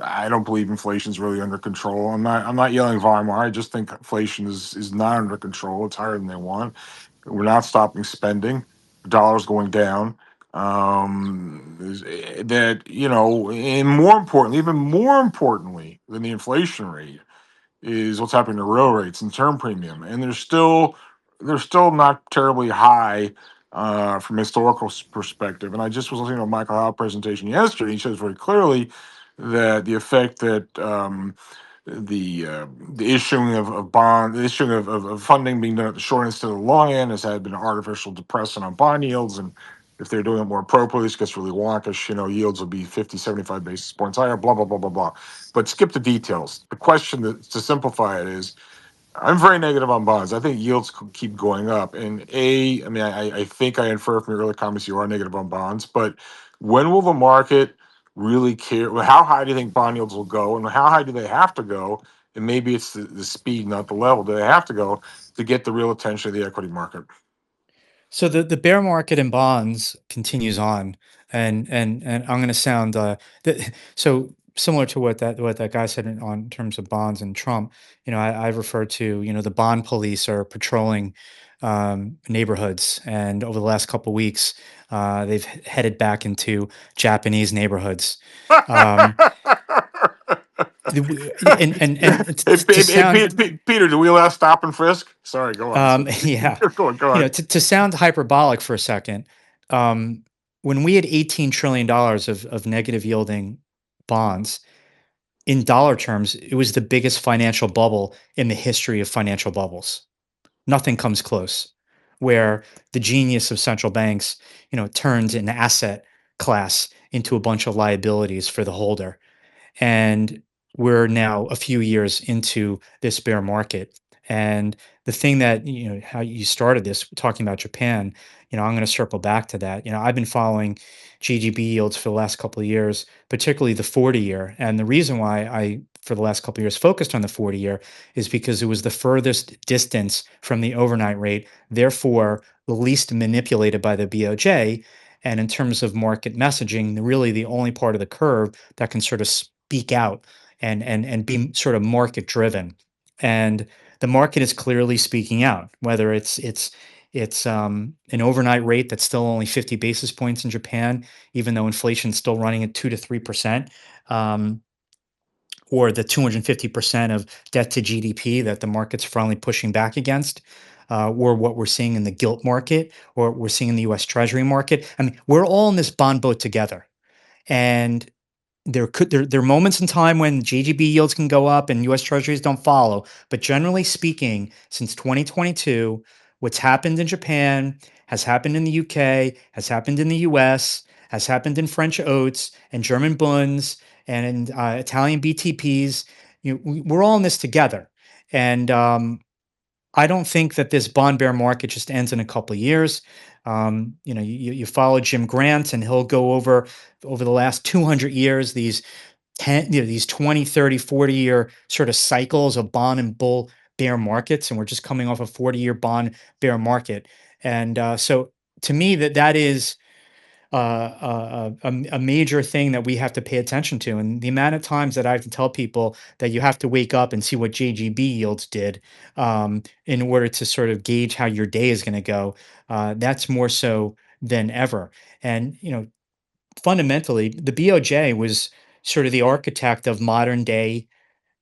I don't believe inflation's really under control. I'm not yelling Weimar. I just think inflation is not under control. It's higher than they want. We're not stopping spending. The dollar's going down. That and more importantly, even more importantly than the inflation rate, is what's happening to rail rates and term premium, and they're still not terribly high from a historical perspective. And I just was listening to Michael Howe presentation yesterday. He shows very clearly that the effect that the issuing of bond, the issuing of funding being done at the short instead of the long end has had been an artificial depressant on bond yields. And if they're doing it more appropriately, this gets really wonkish. Yields will be 50, 75 basis points higher, blah, blah, blah, blah, blah. But skip the details. The question, to simplify it, is I'm very negative on bonds. I think yields could keep going up. And I think I infer from your earlier comments you are negative on bonds. But when will the market really care? Well, how high do you think bond yields will go? And how high do they have to go? And maybe it's the speed, not the level. Do they have to go to get the real attention of the equity market? So the bear market in bonds continues on, and I'm going to sound so similar to what that guy said on terms of bonds and Trump. I refer to, the bond police are patrolling neighborhoods, and over the last couple weeks, they've headed back into Japanese neighborhoods. Um, to sound Peter, do we allow stop and frisk? Sorry, go on. yeah, Go on. to sound hyperbolic for a second, when we had $18 trillion of negative yielding bonds, in dollar terms, it was the biggest financial bubble in the history of financial bubbles. Nothing comes close. Where the genius of central banks, turns an asset class into a bunch of liabilities for the holder. And we're now a few years into this bear market. And the thing that, how you started this talking about Japan, I'm going to circle back to that. I've been following GDP yields for the last couple of years, particularly the 40 year. And the reason why for the last couple of years, focused on the 40 year is because it was the furthest distance from the overnight rate, therefore, the least manipulated by the BOJ. And in terms of market messaging, really the only part of the curve that can sort of speak out and be sort of market driven. And the market is clearly speaking out, whether it's an overnight rate that's still only 50 basis points in Japan, even though inflation's still running at 2 to 3%, or the 250% of debt to GDP that the market's finally pushing back against, or what we're seeing in the gilt market, or what we're seeing in the U.S. Treasury market. I mean, we're all in this bond boat together, and there are moments in time when JGB yields can go up and U.S. Treasuries don't follow. But generally speaking, since 2022, what's happened in Japan has happened in the UK, has happened in the US, has happened in French oats and German bunds and in Italian BTPs. We're all in this together, and I don't think that this bond bear market just ends in a couple of years. You follow Jim Grant, and he'll go over the last 200 years, these 20, 30, 40-year sort of cycles of bond and bull bear markets, and we're just coming off a 40-year bond bear market. And so to me, that is a major thing that we have to pay attention to. And the amount of times that I have to tell people that you have to wake up and see what JGB yields did, in order to sort of gauge how your day is going to go, that's more so than ever. And, fundamentally, the BOJ was sort of the architect of modern day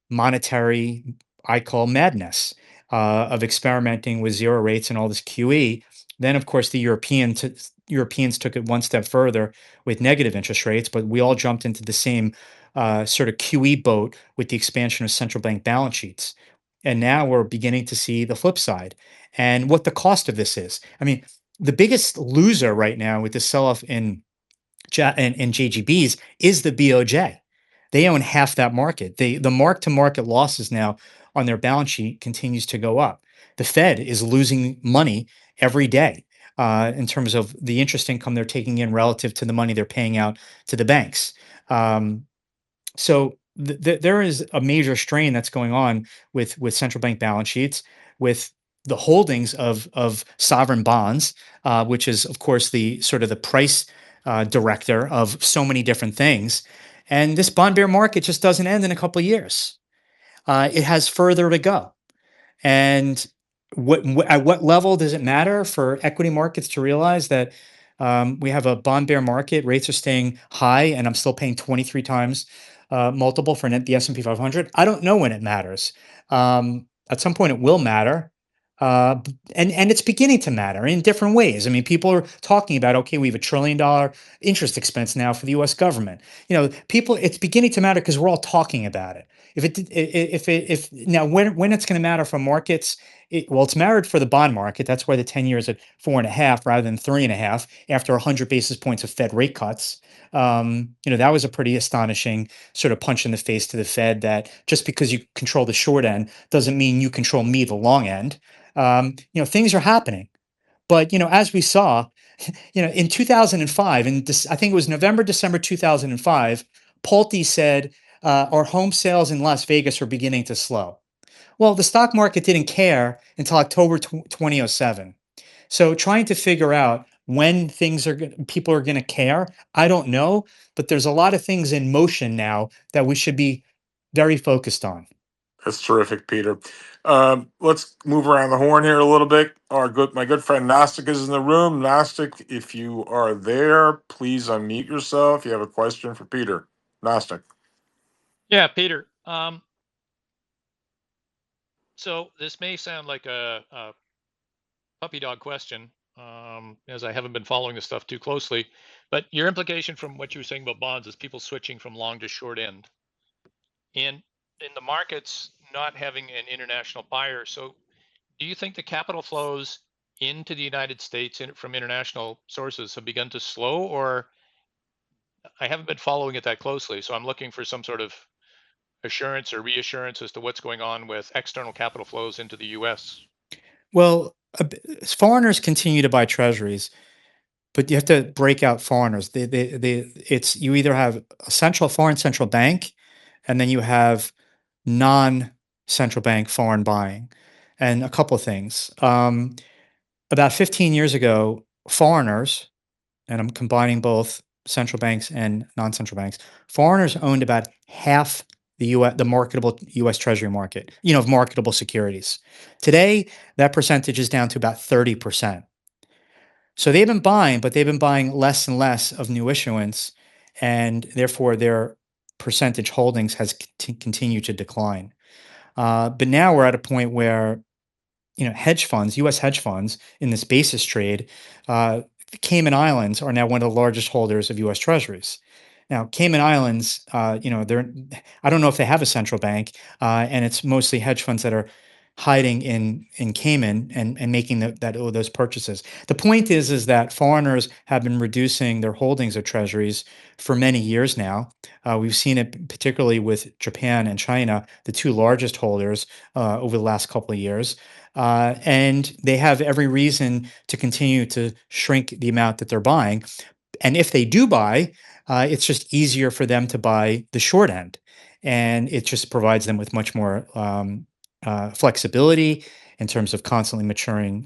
monetary, I call madness, of experimenting with zero rates and all this QE. Then, of course, the Europeans took it one step further with negative interest rates, but we all jumped into the same sort of QE boat with the expansion of central bank balance sheets. And now we're beginning to see the flip side and what the cost of this is. I mean, the biggest loser right now with the sell off in JGBs is the BOJ. They own half that market. The mark to market losses now on their balance sheet continues to go up. The Fed is losing money every day, in terms of the interest income they're taking in relative to the money they're paying out to the banks. So there is a major strain that's going on with central bank balance sheets, with the holdings of sovereign bonds, which is of course the sort of the price director of so many different things. And this bond bear market just doesn't end in a couple of years. It has further to go. And at what level does it matter for equity markets to realize that we have a bond bear market, rates are staying high, and I'm still paying 23 times multiple for the S&P 500? I don't know when it matters. At some point, it will matter. And it's beginning to matter in different ways. I mean, people are talking about, okay, we have $1 trillion interest expense now for the U.S. government. It's beginning to matter because we're all talking about it. If now when it's going to matter for markets, it's mattered for the bond market. That's why the 10 years at 4.5 rather than 3.5 after 100 basis points of Fed rate cuts. That was a pretty astonishing sort of punch in the face to the Fed, that just because you control the short end doesn't mean you control me, the long end. Things are happening. But, as we saw, in 2005, and I think it was November, December 2005, Pulte said our home sales in Las Vegas were beginning to slow. Well, the stock market didn't care until October 2007. So trying to figure out when people are going to care, I don't know, but there's a lot of things in motion now that we should be very focused on. That's terrific, Peter. Let's move around the horn here a little bit. My good friend Gnostic is in the room. Gnostic, if you are there, please unmute yourself. You have a question for Peter. Gnostic. Yeah, Peter. So this may sound like a puppy dog question, as I haven't been following this stuff too closely. But your implication from what you were saying about bonds is people switching from long to short end, and in the markets not having an international buyer. So, do you think the capital flows into the United States from international sources have begun to slow, or I haven't been following it that closely, so I'm looking for some sort of assurance or reassurance as to what's going on with external capital flows into the US? Well, foreigners continue to buy treasuries, but you have to break out foreigners. It's you either have a foreign central bank, and then you have non-central bank foreign buying, and a couple of things. About 15 years ago, foreigners, and I'm combining both central banks and non-central banks, foreigners owned about half the marketable U.S. Treasury market, of marketable securities. Today, that percentage is down to about 30%. So they've been buying, but they've been buying less and less of new issuance, and therefore their percentage holdings has continued to decline. But now we're at a point where hedge funds, U.S. hedge funds in this basis trade, the Cayman Islands are now one of the largest holders of U.S. Treasuries. Now, Cayman Islands, I don't know if they have a central bank, and it's mostly hedge funds that are hiding in Cayman and making those purchases. The point is that foreigners have been reducing their holdings of treasuries for many years now. We've seen it particularly with Japan and China, the two largest holders over the last couple of years. And they have every reason to continue to shrink the amount that they're buying. And if they do buy, it's just easier for them to buy the short end. And it just provides them with much more flexibility in terms of constantly maturing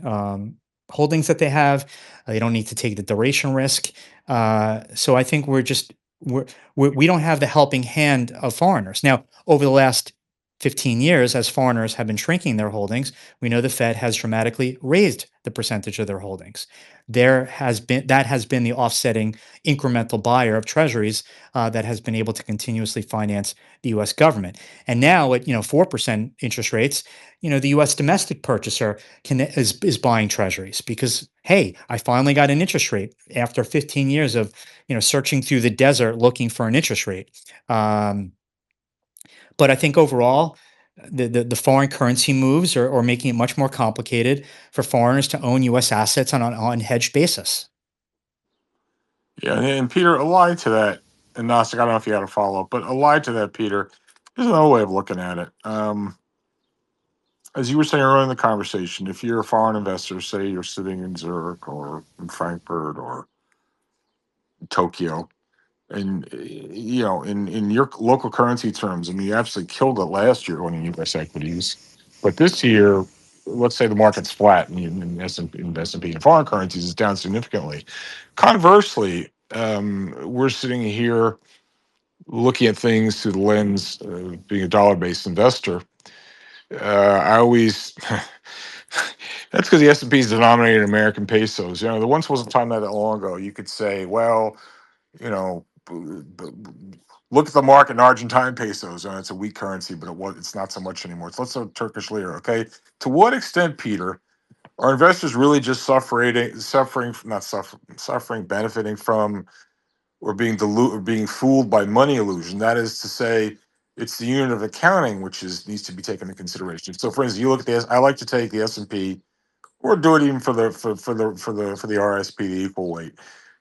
holdings that they have. They don't need to take the duration risk. So I think we don't have the helping hand of foreigners. Now, over the last 15 years, as foreigners have been shrinking their holdings, we know the Fed has dramatically raised the percentage of their holdings. That has been the offsetting incremental buyer of treasuries that has been able to continuously finance the U.S. government. And now at 4% interest rates, the U.S. domestic purchaser is buying treasuries because, hey, I finally got an interest rate after 15 years of searching through the desert looking for an interest rate. But I think overall, the foreign currency moves are making it much more complicated for foreigners to own U.S. assets on an unhedged basis. Yeah, and Peter, allied to that, and Gnostic, I don't know if you had a follow up, but allied to that, Peter, there's another way of looking at it. As you were saying earlier in the conversation, if you're a foreign investor, say you're sitting in Zurich or in Frankfurt or Tokyo, and in your local currency terms, I mean, you absolutely killed it last year owning U.S. equities, but this year, let's say the market's flat and S&P in foreign currencies is down significantly. Conversely, we're sitting here looking at things through the lens of being a dollar-based investor. I always that's because the S&P is denominated in American pesos. There once was a time not that long ago you could say, well, look at the market in Argentine pesos. It's a weak currency, but it's not so much anymore. So let's say Turkish lira. Okay, to what extent, Peter, are investors really just benefiting from, or being fooled by money illusion? That is to say, it's the unit of accounting which needs to be taken into consideration. So, for instance, you look at this. I like to take the S&P, or do it even for the RSP, the equal weight.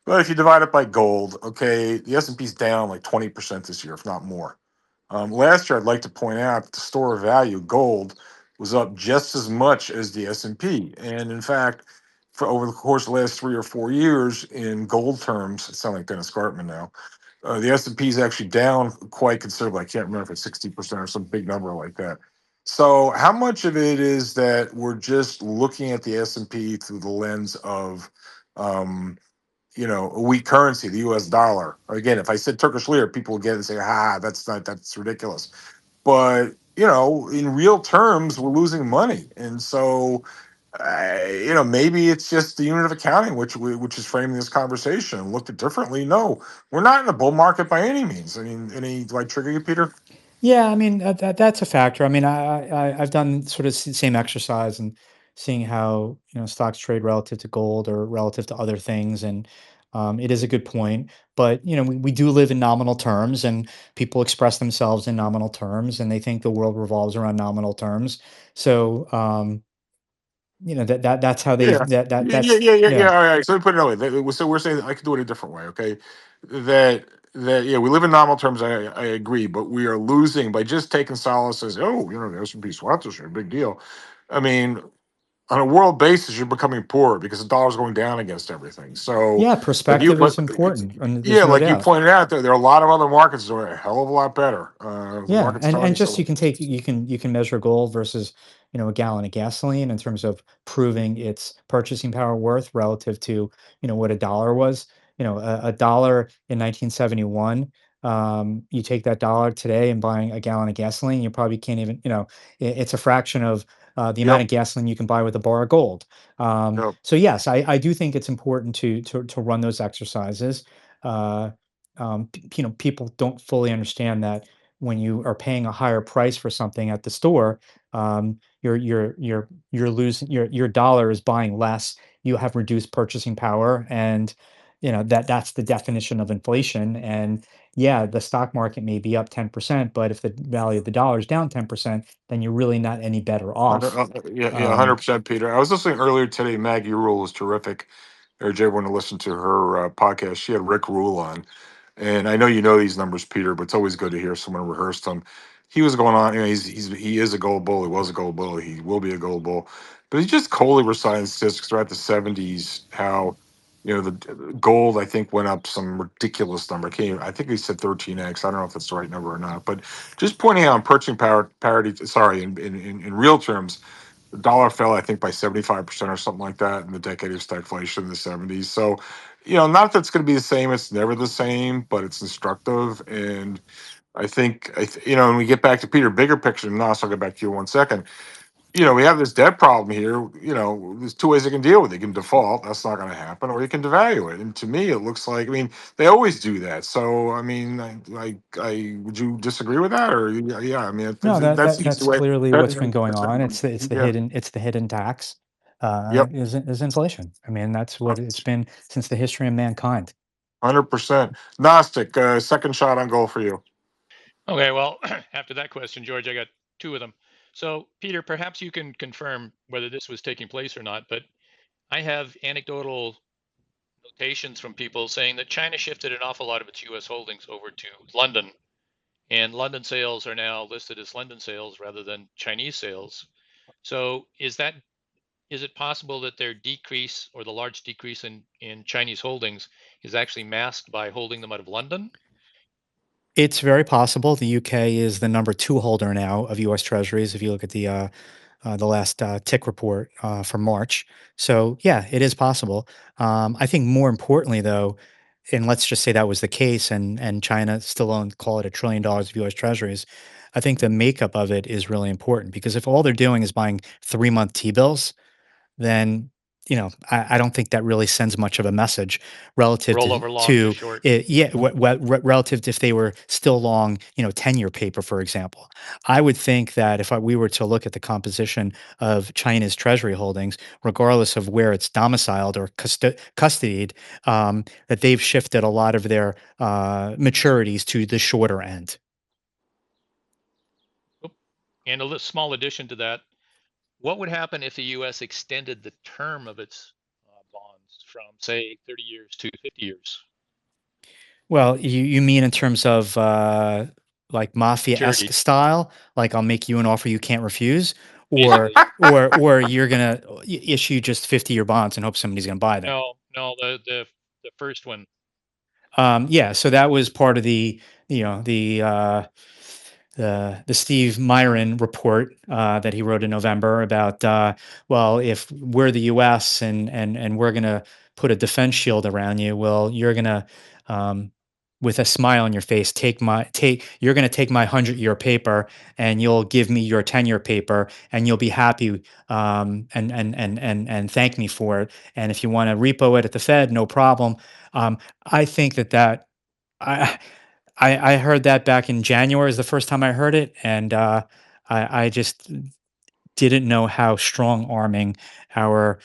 But if you divide it by gold, okay, the S&P is down like 20% this year, if not more. Last year, I'd like to point out that the store of value, gold, was up just as much as the S&P. And in fact, for over the course of the last 3 or 4 years, in gold terms, it sounds like Dennis Gartman now, the S&P is actually down quite considerably. I can't remember if it's 60% or some big number like that. So how much of it is that we're just looking at the S&P through the lens of, a weak currency, the U.S. dollar? Again, if I said Turkish lira, people would get it and say, that's ridiculous. But, in real terms, we're losing money. And so, maybe it's just the unit of accounting which is framing this conversation. And looked at differently. No, we're not in a bull market by any means. I mean, do I trigger you, Peter? Yeah, I mean that's a factor. I mean, I've done sort of the same exercise, and seeing how stocks trade relative to gold or relative to other things, and it is a good point. But we do live in nominal terms, and people express themselves in nominal terms, and they think the world revolves around nominal terms. So that's how Yeah, they've that yeah, yeah, that's yeah, yeah, yeah. yeah. All right. So let me put it another way. So we're saying I can do it a different way. Okay, that yeah, we live in nominal terms. I agree, but we are losing by just taking solace as the S&P SWAT is a big deal. I mean, on a world basis, you're becoming poorer because the dollar's going down against everything. So, Yeah, but perspective is important, and there's yeah, no like you doubt. pointed out, there are a lot of other markets that are a hell of a lot better. The Yeah, market's and telling you just so. you can measure gold versus a gallon of gasoline in terms of proving its purchasing power worth relative to what a dollar was. A dollar in 1971. You take that dollar today and buying a gallon of gasoline, you probably can't even it's a fraction of the amount Yep. of gasoline you can buy with a bar of gold. Yep. So yes, I do think it's important to run those exercises. Uh, People don't fully understand that when you are paying a higher price for something at the store, you're losing your dollar is buying less. You have reduced purchasing power, and that's the definition of inflation. And yeah, the stock market may be up 10%, but if the value of the dollar is down 10%, then you're really not any better off. Yeah, yeah, Um, 100%, Peter. I was listening earlier today. Maggie Rule is terrific. I urge everyone to listen to her podcast. She had Rick Rule on, and I know you know these numbers, Peter, but it's always good to hear someone rehearse them. He was going on. He is a gold bull. He was a gold bull. He will be a gold bull. But he just coldly reciting statistics throughout the '70s. How the gold I think went up some ridiculous number. I think he said 13x. I don't know if that's the right number or not, but just pointing out in purchasing power parity. Sorry, in real terms, the dollar fell, I think, by 75% or something like that in the decade of stagflation in the '70s. So, not that it's going to be the same. It's never the same, but it's instructive. And I think, when we get back to Peter, bigger picture, and Nas, I'll get back to you in 1 second. We have this debt problem here. There's two ways they can deal with it. You can default, that's not going to happen, or you can devalue it. And to me, it looks like, they always do that. So, would you disagree with that? Or, yeah, no, that's the easy that's way. clearly what's been going on. Yeah. It's the hidden tax, Yep. is inflation. I mean, that's what it's been since the history of mankind. 100%. Gnostic, second shot on goal for you. Okay, well, after that question, George, I got two of them. So, Peter, perhaps you can confirm whether this was taking place or not, but I have anecdotal notations from people saying that China shifted an awful lot of its US holdings over to London, and London sales are now listed as London sales rather than Chinese sales. So, is it possible that their decrease or the large decrease in Chinese holdings is actually masked by holding them out of London? It's very possible. The UK is the number two holder now of US Treasuries. If you look at the last tick report for March, so yeah, it is possible. I think more importantly, though, and let's just say that was the case, and China still owns, call it, $1 trillion of US Treasuries. I think the makeup of it is really important because if all they're doing is buying 3-month T bills, then I don't think that really sends much of a message relative Roll to over long to short. it, yeah, relative to if they were still long 10-year paper, for example. I would think that if we were to look at the composition of China's treasury holdings, regardless of where it's domiciled or custodied, that they've shifted a lot of their maturities to the shorter end. Oop. And a small addition to that, what would happen if the US extended the term of its bonds from, say, 30 years to 50 years? Well, you mean in terms of like mafia-esque Maturity, style, like I'll make you an offer you can't refuse, or basically. or you're gonna issue just 50-year bonds and hope somebody's gonna buy them. No, no, the first one. Yeah, so that was part of the Steve Myron report that he wrote in November about well, if we're the U.S. and we're going to put a defense shield around you, well, you're going to with a smile on your face take you're going to take my 100-year paper and you'll give me your 10-year paper and you'll be happy and thank me for it, and if you want to repo it at the Fed, no problem. I think that I I heard that back in January is the first time I heard it, and I just didn't know how strong arming our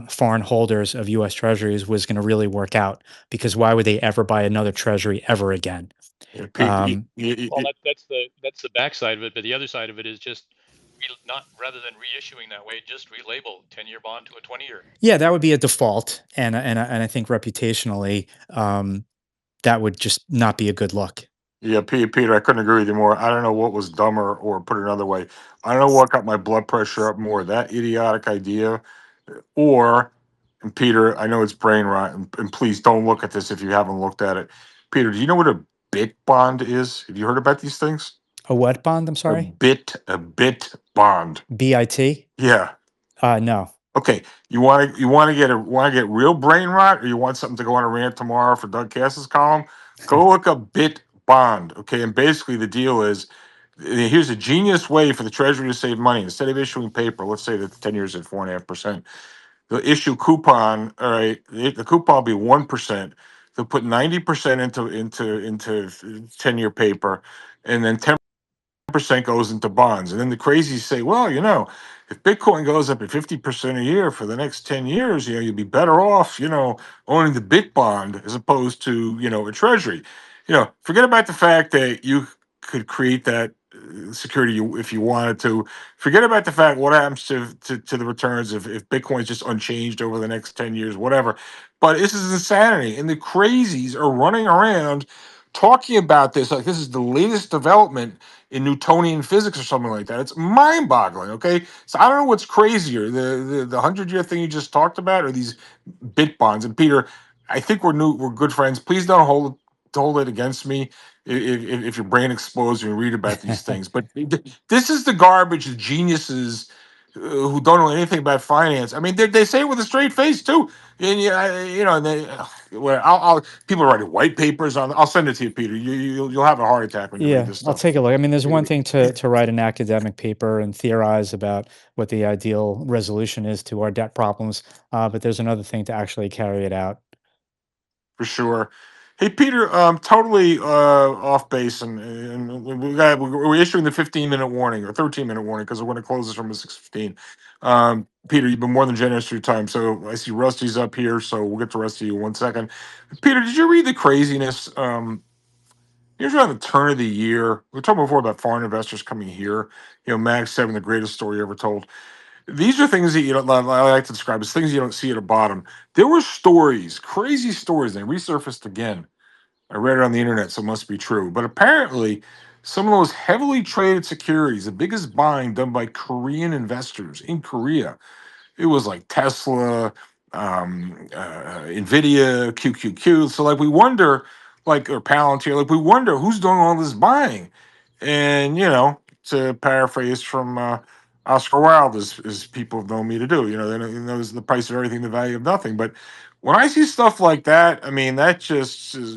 foreign holders of U.S. Treasuries was going to really work out. Because why would they ever buy another Treasury ever again? Yeah, Well, that's the backside of it, but the other side of it is just not rather than reissuing that way, just relabel 10-year bond to a 20-year. Yeah, that would be a default, and I think reputationally, that would just not be a good look. yeah, Peter, I couldn't agree with you more. I don't know what was dumber, or put it another way, I don't know what got my blood pressure up more, that idiotic idea, or, and Peter, I know it's brain rot, and please don't look at this if you haven't looked at it. Peter, do you know what a bit bond is? Have you heard about these things? A what bond? I'm A sorry. bit bond. BIT? Yeah. No. Okay, you want to get real brain rot, or you want something to go on a rant tomorrow for Doug Cass's column? Go look up Bit Bond. Okay, and basically the deal is, here's a genius way for the Treasury to save money. Instead of issuing paper, let's say that the 10 years at 4.5%, they'll issue coupon. All right, the coupon will be 1%. They'll put 90% into 10-year paper, and then 10% goes into bonds. And then the crazies say, well, if Bitcoin goes up at 50% a year for the next 10 years, you'd be better off, owning the Bit bond as opposed to, a treasury. Forget about the fact that you could create that security if you wanted to. Forget about the fact what happens to the returns if Bitcoin is just unchanged over the next 10 years, whatever. But this is insanity. And the crazies are running around talking about this like this is the latest development in Newtonian physics or something like that. It's mind-boggling. Okay, so I don't know what's crazier, the 100-year thing you just talked about, or these bit bonds. And Peter, I think we're good friends. Please don't hold it against me if your brain explodes when you read about these things. But this is the garbage the geniuses who don't know anything about finance. I mean, they say it with a straight face too. And and they, well, people are writing white papers on. I'll send it to you, Peter. You'll have a heart attack when you read Yeah, this I'll stuff. take a look. I mean, there's one thing to write an academic paper and theorize about what the ideal resolution is to our debt problems, but there's another thing to actually carry it out. For sure. Hey, Peter, totally off base, and we're issuing the 15-minute warning or 13-minute warning because when it closes from the 6:15. Peter, you've been more than generous for your time. So I see Rusty's up here, so we'll get to Rusty in 1 second. Peter, did you read the craziness? Here's around the turn of the year. We were talking before about foreign investors coming here. Mag 7, the greatest story ever told. These are things that you don't. I like to describe as things you don't see at the bottom. There were stories, crazy stories. They resurfaced again. I read it on the internet, so it must be true. But apparently, some of those heavily traded securities, the biggest buying done by Korean investors in Korea, it was like Tesla, Nvidia, QQQ. So like we wonder, like, or Palantir, like we wonder who's doing all this buying. And to paraphrase from Oscar Wilde, as people have known me to do, they know the price of everything, the value of nothing. But when I see stuff like that, I mean, that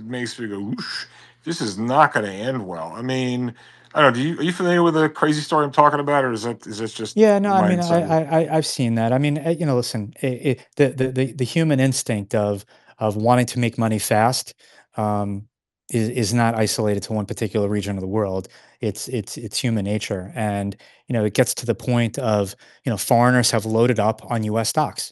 makes me go, Oosh, this is not going to end well. I mean, I don't know. Are you familiar with the crazy story I'm talking about, or is that just Yeah, no, I my mean, insight? I've seen that. I mean, listen, the human instinct of wanting to make money fast, um, is not isolated to one particular region of the world. It's human nature, and it gets to the point of foreigners have loaded up on U.S. stocks,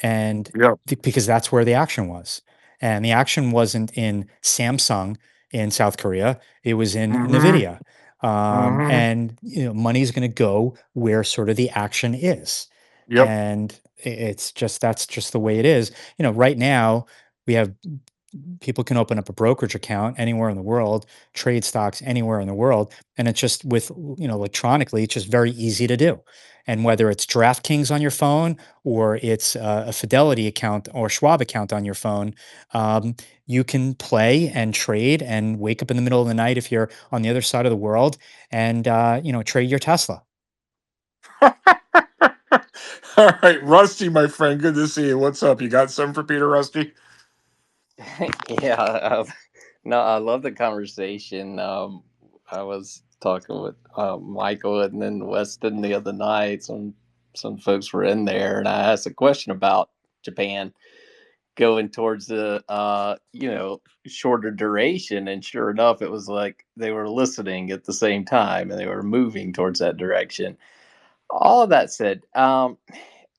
and Yep. because that's where the action was, and the action wasn't in Samsung in South Korea; it was in Mm-hmm. Nvidia, Mm-hmm. and money is going to go where sort of the action is, Yep. and it's just that's just the way it is. Right now we have people can open up a brokerage account anywhere in the world, trade stocks anywhere in the world, and it's just with electronically, it's just very easy to do. And whether it's DraftKings on your phone or it's a Fidelity account or Schwab account on your phone, um, you can play and trade and wake up in the middle of the night if you're on the other side of the world and trade your Tesla. All right, Rusty, my friend, good to see you. What's up? You got something for Peter, Rusty? Yeah, no, I love the conversation. I was talking with Michael and then Weston the other night. Some folks were in there, and I asked a question about Japan going towards the shorter duration, and sure enough, it was like they were listening at the same time and they were moving towards that direction. All of that said,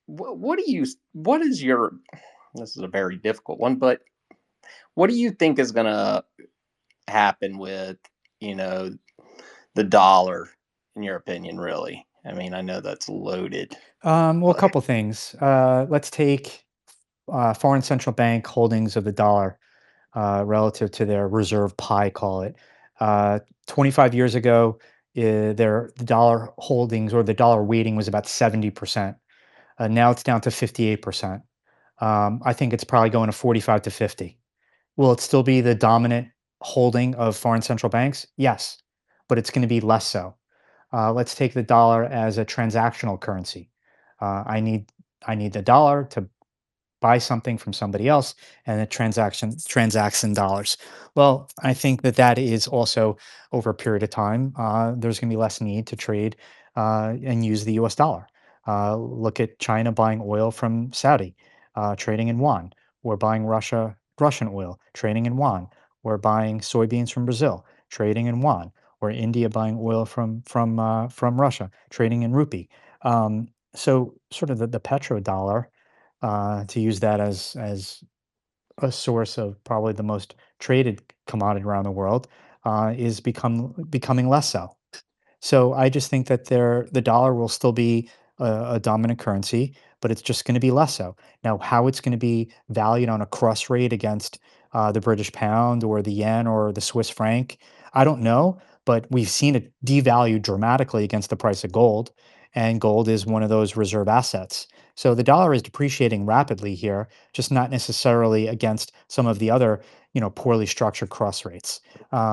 what do you? What is your? This is a very difficult one, but what do you think is going to happen with you know the dollar, in your opinion? Really, I mean, I know that's loaded, Well, a but couple things. Let's take foreign central bank holdings of the dollar relative to their reserve pie, call it. Uh, 25 years ago, the dollar holdings or the dollar weighting was about 70%. Now it's down to 58%. I think it's probably going to 45 to 50. Will it still be the dominant holding of foreign central banks? Yes, but it's going to be less so. Let's take the dollar as a transactional currency. I need the dollar to buy something from somebody else, and it transacts in dollars. Well, I think that that is also over a period of time. There's going to be less need to trade and use the U.S. dollar. Look at China buying oil from Saudi, trading in yuan. We're buying Russian oil, trading in yuan. We're buying soybeans from Brazil, trading in yuan. Or India buying oil from Russia, trading in rupee. So sort of the petrodollar, to use that as a source of probably the most traded commodity around the world, is becoming less so. So I just think that the dollar will still be a dominant currency, but it's just going to be less so. Now, how it's going to be valued on a cross rate against the British pound or the yen or the Swiss franc, I don't know. But we've seen it devalue dramatically against the price of gold, and gold is one of those reserve assets. So the dollar is depreciating rapidly here, just not necessarily against some of the other, poorly structured cross rates.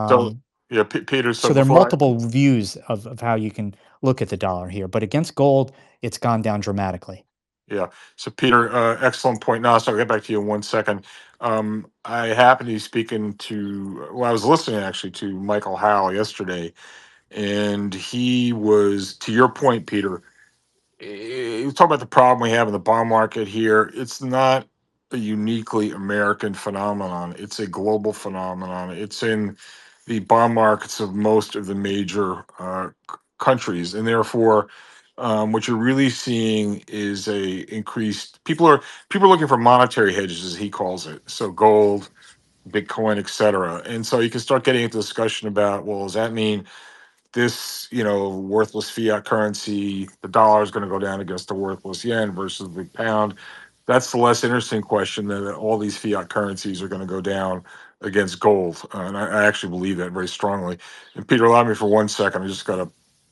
So Um, yeah, Peter. So so there are before I, multiple views of how you can look at the dollar here, but against gold, it's gone down dramatically. yeah. So Peter, excellent point. Now, so I'll get back to you in 1 second. I happened to be speaking to, well, I was listening actually to Michael Howe yesterday, and he was, to your point, Peter, you talk about the problem we have in the bond market here. It's not a uniquely American phenomenon. It's a global phenomenon. It's in the bond markets of most of the major countries, and therefore, what you're really seeing is a increased. People are looking for monetary hedges, as he calls it. So gold, Bitcoin, et cetera. And so you can start getting into discussion about, well, does that mean this, worthless fiat currency, the dollar is going to go down against the worthless yen versus the pound? That's the less interesting question than that all these fiat currencies are going to go down against gold. And I actually believe that very strongly. And Peter, allow me for 1 second. I just got to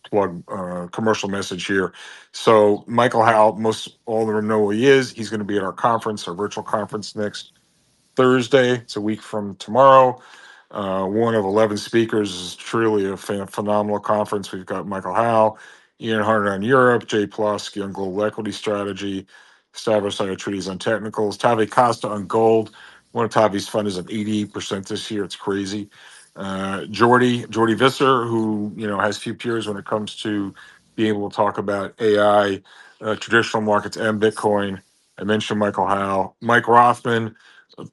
plug commercial message here. So Michael Howe, most all of them know who he is. He's going to be at our conference, our virtual conference next Thursday. It's a week from tomorrow. One of 11 speakers is truly a phenomenal conference. We've got Michael Howe, Ian Harder on Europe, Jay Ploski on global equity strategy, Stavros Treaties on technicals, Tavi Costa on gold. One of Tavi's fund is at 88% this year. It's crazy. Jordy Visser, who has few peers when it comes to being able to talk about AI, traditional markets, and Bitcoin. I mentioned Michael Howe, Mike Rothman,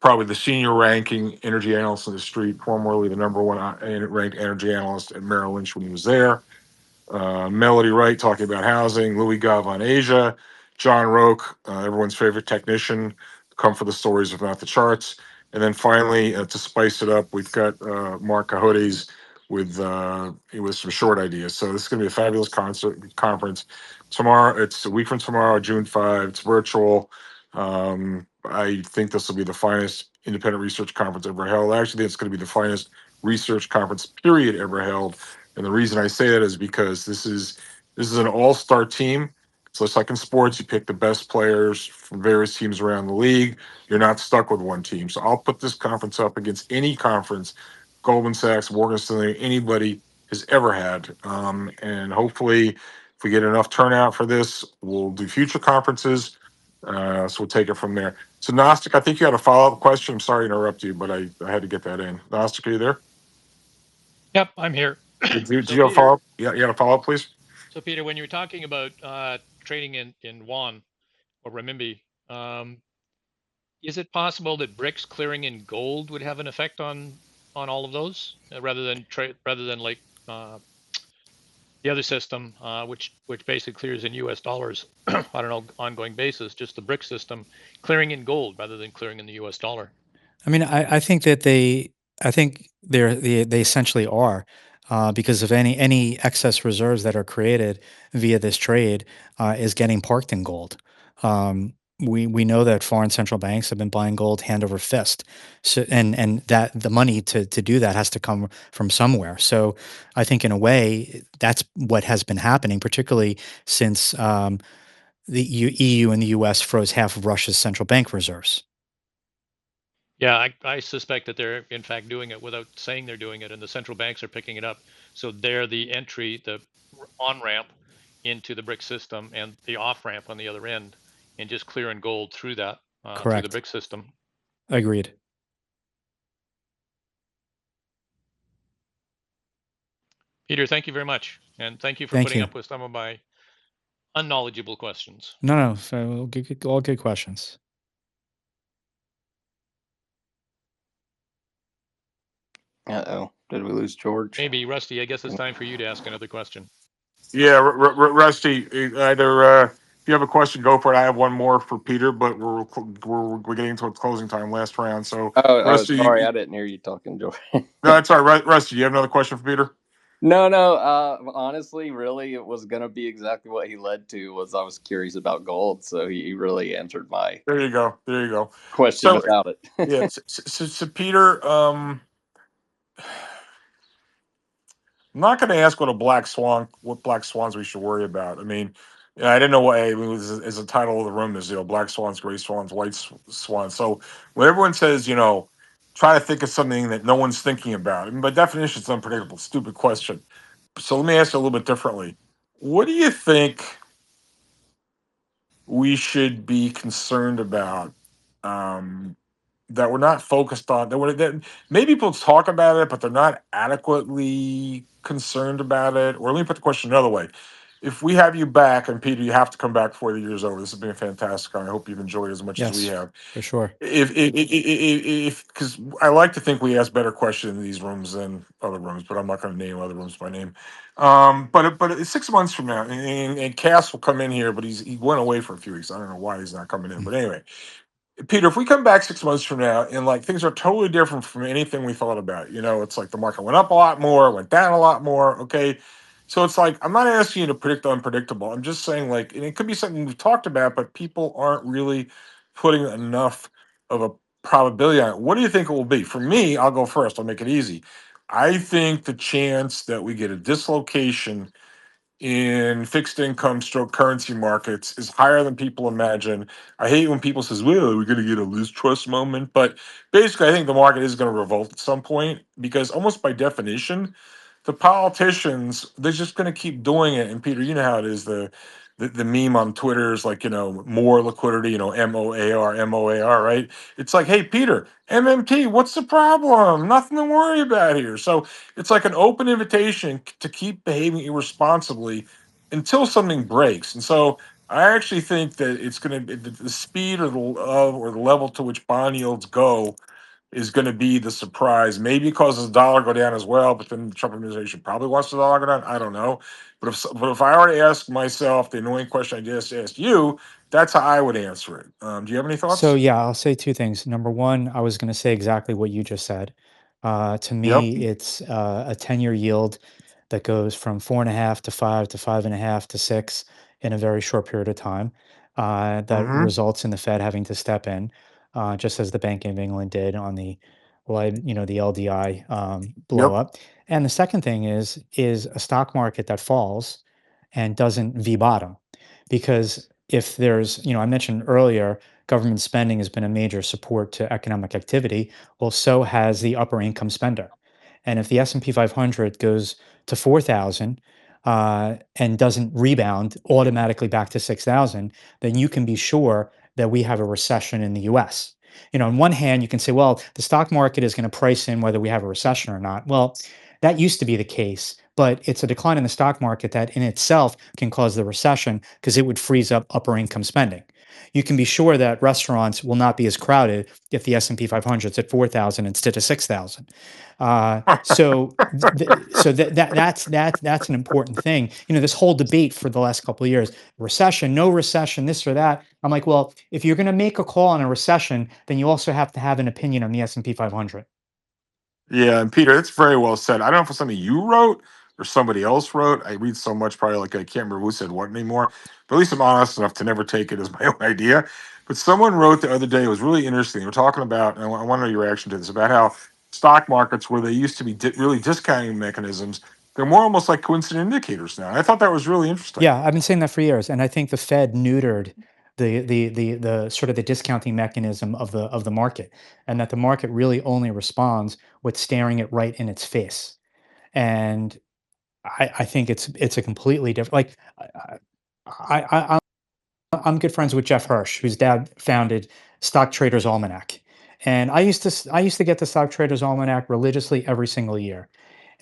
probably the senior ranking energy analyst in the street, formerly the number one ranked energy analyst at Merrill Lynch when he was there. Melody Wright talking about housing, Louis Gov on Asia, John Roque, everyone's favorite technician, come for the stories if not the charts. And then finally, to spice it up, we've got Mark Cahotes with some short ideas. So this is going to be a fabulous conference. Tomorrow, it's a week from tomorrow, June 5. It's virtual. I think this will be the finest independent research conference ever held. I actually think it's going to be the finest research conference period ever held, and the reason I say that is because this is an all-star team. So it's like in sports, you pick the best players from various teams around the league. You're not stuck with one team. So I'll put this conference up against any conference Goldman Sachs, Morgan Stanley, anybody has ever had. And hopefully, if we get enough turnout for this, we'll do future conferences. So we'll take it from there. So Gnostic, I think you had a follow-up question. I'm sorry to interrupt you, but I had to get that in. Gnostic, are you there? Yep, I'm here. Do So you have a Peter, follow-up? Yeah, you had a follow-up, please. when you were talking about trading in yuan or renminbi, is it possible that BRICS clearing in gold would have an effect on all of those rather than like The other system, which basically clears in U.S. dollars on an ongoing basis, just the BRIC system, clearing in gold rather than clearing in the U.S. dollar. I mean, I think that I think they essentially are, because of any excess reserves that are created via this trade is getting parked in gold. We know that foreign central banks have been buying gold hand over fist, so and that the money to do that has to come from somewhere. So I think in a way that's what has been happening, particularly since the EU and the U.S. froze half of Russia's central bank reserves. Yeah, I suspect that they're in fact doing it without saying they're doing it, and the central banks are picking it up. So they're the entry, the on ramp into the BRIC system, and the off ramp on the other end, and just clearing gold through that through the Correct. BRIC system. Agreed. Peter, thank you very much, and thank you for Thank putting you. up with some of my unknowledgeable questions. No, no, so all good questions. Uh-oh. Did we lose George? Maybe Rusty, I guess it's time for you to ask another question. Yeah, Rusty. Either if you have a question, go for it. I have one more for Peter, but we're getting to a closing time, last round. So Oh, Rusty, sorry, I didn't hear you talking, George. no, that's all right. Rusty, you have another question for Peter? No. Honestly, really, it was gonna be exactly what he led to. Was I was curious about gold, so he really answered my There you go. There you go. question So without it. yeah, so Peter, I'm not going to ask what black swans we should worry about. I mean, yeah, I didn't know what is the title of the room is, black swans, gray swans, white swans. So when everyone says, try to think of something that no one's thinking about. I mean, by definition, it's unpredictable. Stupid question. So let me ask you a little bit differently. What do you think we should be concerned about? That we're not focused on that maybe people talk about it but they're not adequately concerned about it, or let me put the question another way. If we have you back, and Peter, you have to come back before the year's over, this has been fantastic, and I hope you've enjoyed it as much as we Yes, have. for sure. If because I like to think we ask better questions in these rooms than other rooms, but I'm not going to name other rooms by name. But it's 6 months from now, and Cass will come in here, but he went away for a few weeks. I don't know why he's not coming in, but anyway, Peter, if we come back 6 months from now and like things are totally different from anything we thought about, it's like the market went up a lot more, went down a lot more. Okay. So it's like, I'm not asking you to predict the unpredictable. I'm just saying, like, and it could be something we've talked about, but people aren't really putting enough of a probability on it. What do you think it will be? For me, I'll go first. I'll make it easy. I think the chance that we get a dislocation in fixed income stroke currency markets is higher than people imagine. I hate when people says, well, we're going to get a lose trust moment. But basically, I think the market is going to revolt at some point because almost by definition, the politicians, they're just going to keep doing it. And Peter, you know how it is. The meme on Twitter is like, more liquidity, MOAR, right? It's like, hey, Peter, MMT, what's the problem? Nothing to worry about here. So it's like an open invitation to keep behaving irresponsibly until something breaks. And so I actually think that it's going to be the speed or the level to which bond yields go is going to be the surprise. Maybe it causes the dollar go down as well, but then the Trump administration probably wants the dollar go down. I don't know. But if I were to ask myself the annoying question I just asked you, that's how I would answer it. Do you have any So thoughts? yeah, I'll say two things. Number one, I was going to say exactly what you just said. To Yep. me, it's a 10-year yield that goes from 4.5 to 5 to 5.5 to 6 in a very short period of time. That Mm-hmm. results in the Fed having to step in, just as the Bank of England did on the LDI blow Yep. up. And the second thing is a stock market that falls and doesn't V bottom, because if there's, I mentioned earlier, government spending has been a major support to economic activity. Well, so has the upper income spender. And if the S&P 500 goes to 4,000 and doesn't rebound automatically back to 6,000, then you can be sure that we have a recession in the US. On one hand, you can say, well, the stock market is going to price in whether we have a recession or not. Well, that used to be the case, but it's a decline in the stock market that in itself can cause the recession because it would freeze up upper income spending. You can be sure that restaurants will not be as crowded if the S&P 500 is at 4,000 instead of 6,000. That's an important thing. This whole debate for the last couple of years: recession, no recession, this or that. I'm like, well, if you're going to make a call on a recession, then you also have to have an opinion on the S&P 500. Yeah, and Peter, that's very well said. I don't know if it's something you wrote or somebody else wrote. I read so much, probably like I can't remember who said what anymore. But at least I'm honest enough to never take it as my own idea. But someone wrote the other day, it was really interesting. We're talking about, and I want to know your reaction to this, about how stock markets, where they used to be really discounting mechanisms, they're more almost like coincident indicators now. I thought that was really interesting. Yeah, I've been saying that for years, and I think the Fed neutered the sort of the discounting mechanism of the market, and that the market really only responds with staring it right in its face. And I think it's a completely different. Like I'm good friends with Jeff Hirsch, whose dad founded Stock Traders Almanac, and I used to get the Stock Traders Almanac religiously every single year.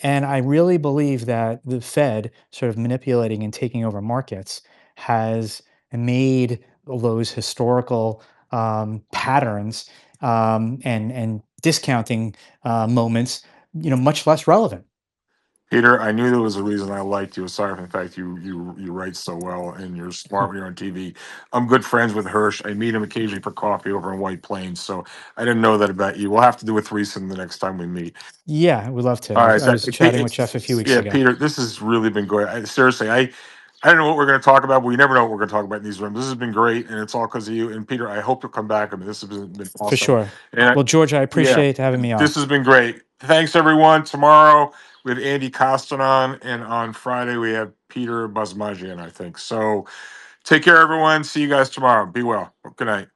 And I really believe that the Fed sort of manipulating and taking over markets has made those historical patterns and discounting moments, much less relevant. Peter, I knew there was a reason I liked you. Aside from the fact you write so well and you're smart when you're on TV. I'm good friends with Hirsch. I meet him occasionally for coffee over in White Plains. So I didn't know that about you. We'll have to do a threesome the next time we meet. Yeah, we'd love to. All right, I was chatting with Jeff a few weeks yeah, ago. Peter, this has really been great. Seriously, I don't know what we're going to talk about, but we never know what we're going to talk about in these rooms. This has been great, and it's all because of you. And Peter, I hope you'll come back. I mean, this has been For awesome. sure. And Well, George, I yeah, appreciate having me on. this has been great. Thanks, everyone. Tomorrow we have Andy Costin on, and on Friday we have Peter Basmajian, I think. So take care, everyone. See you guys tomorrow. Be well. Good night.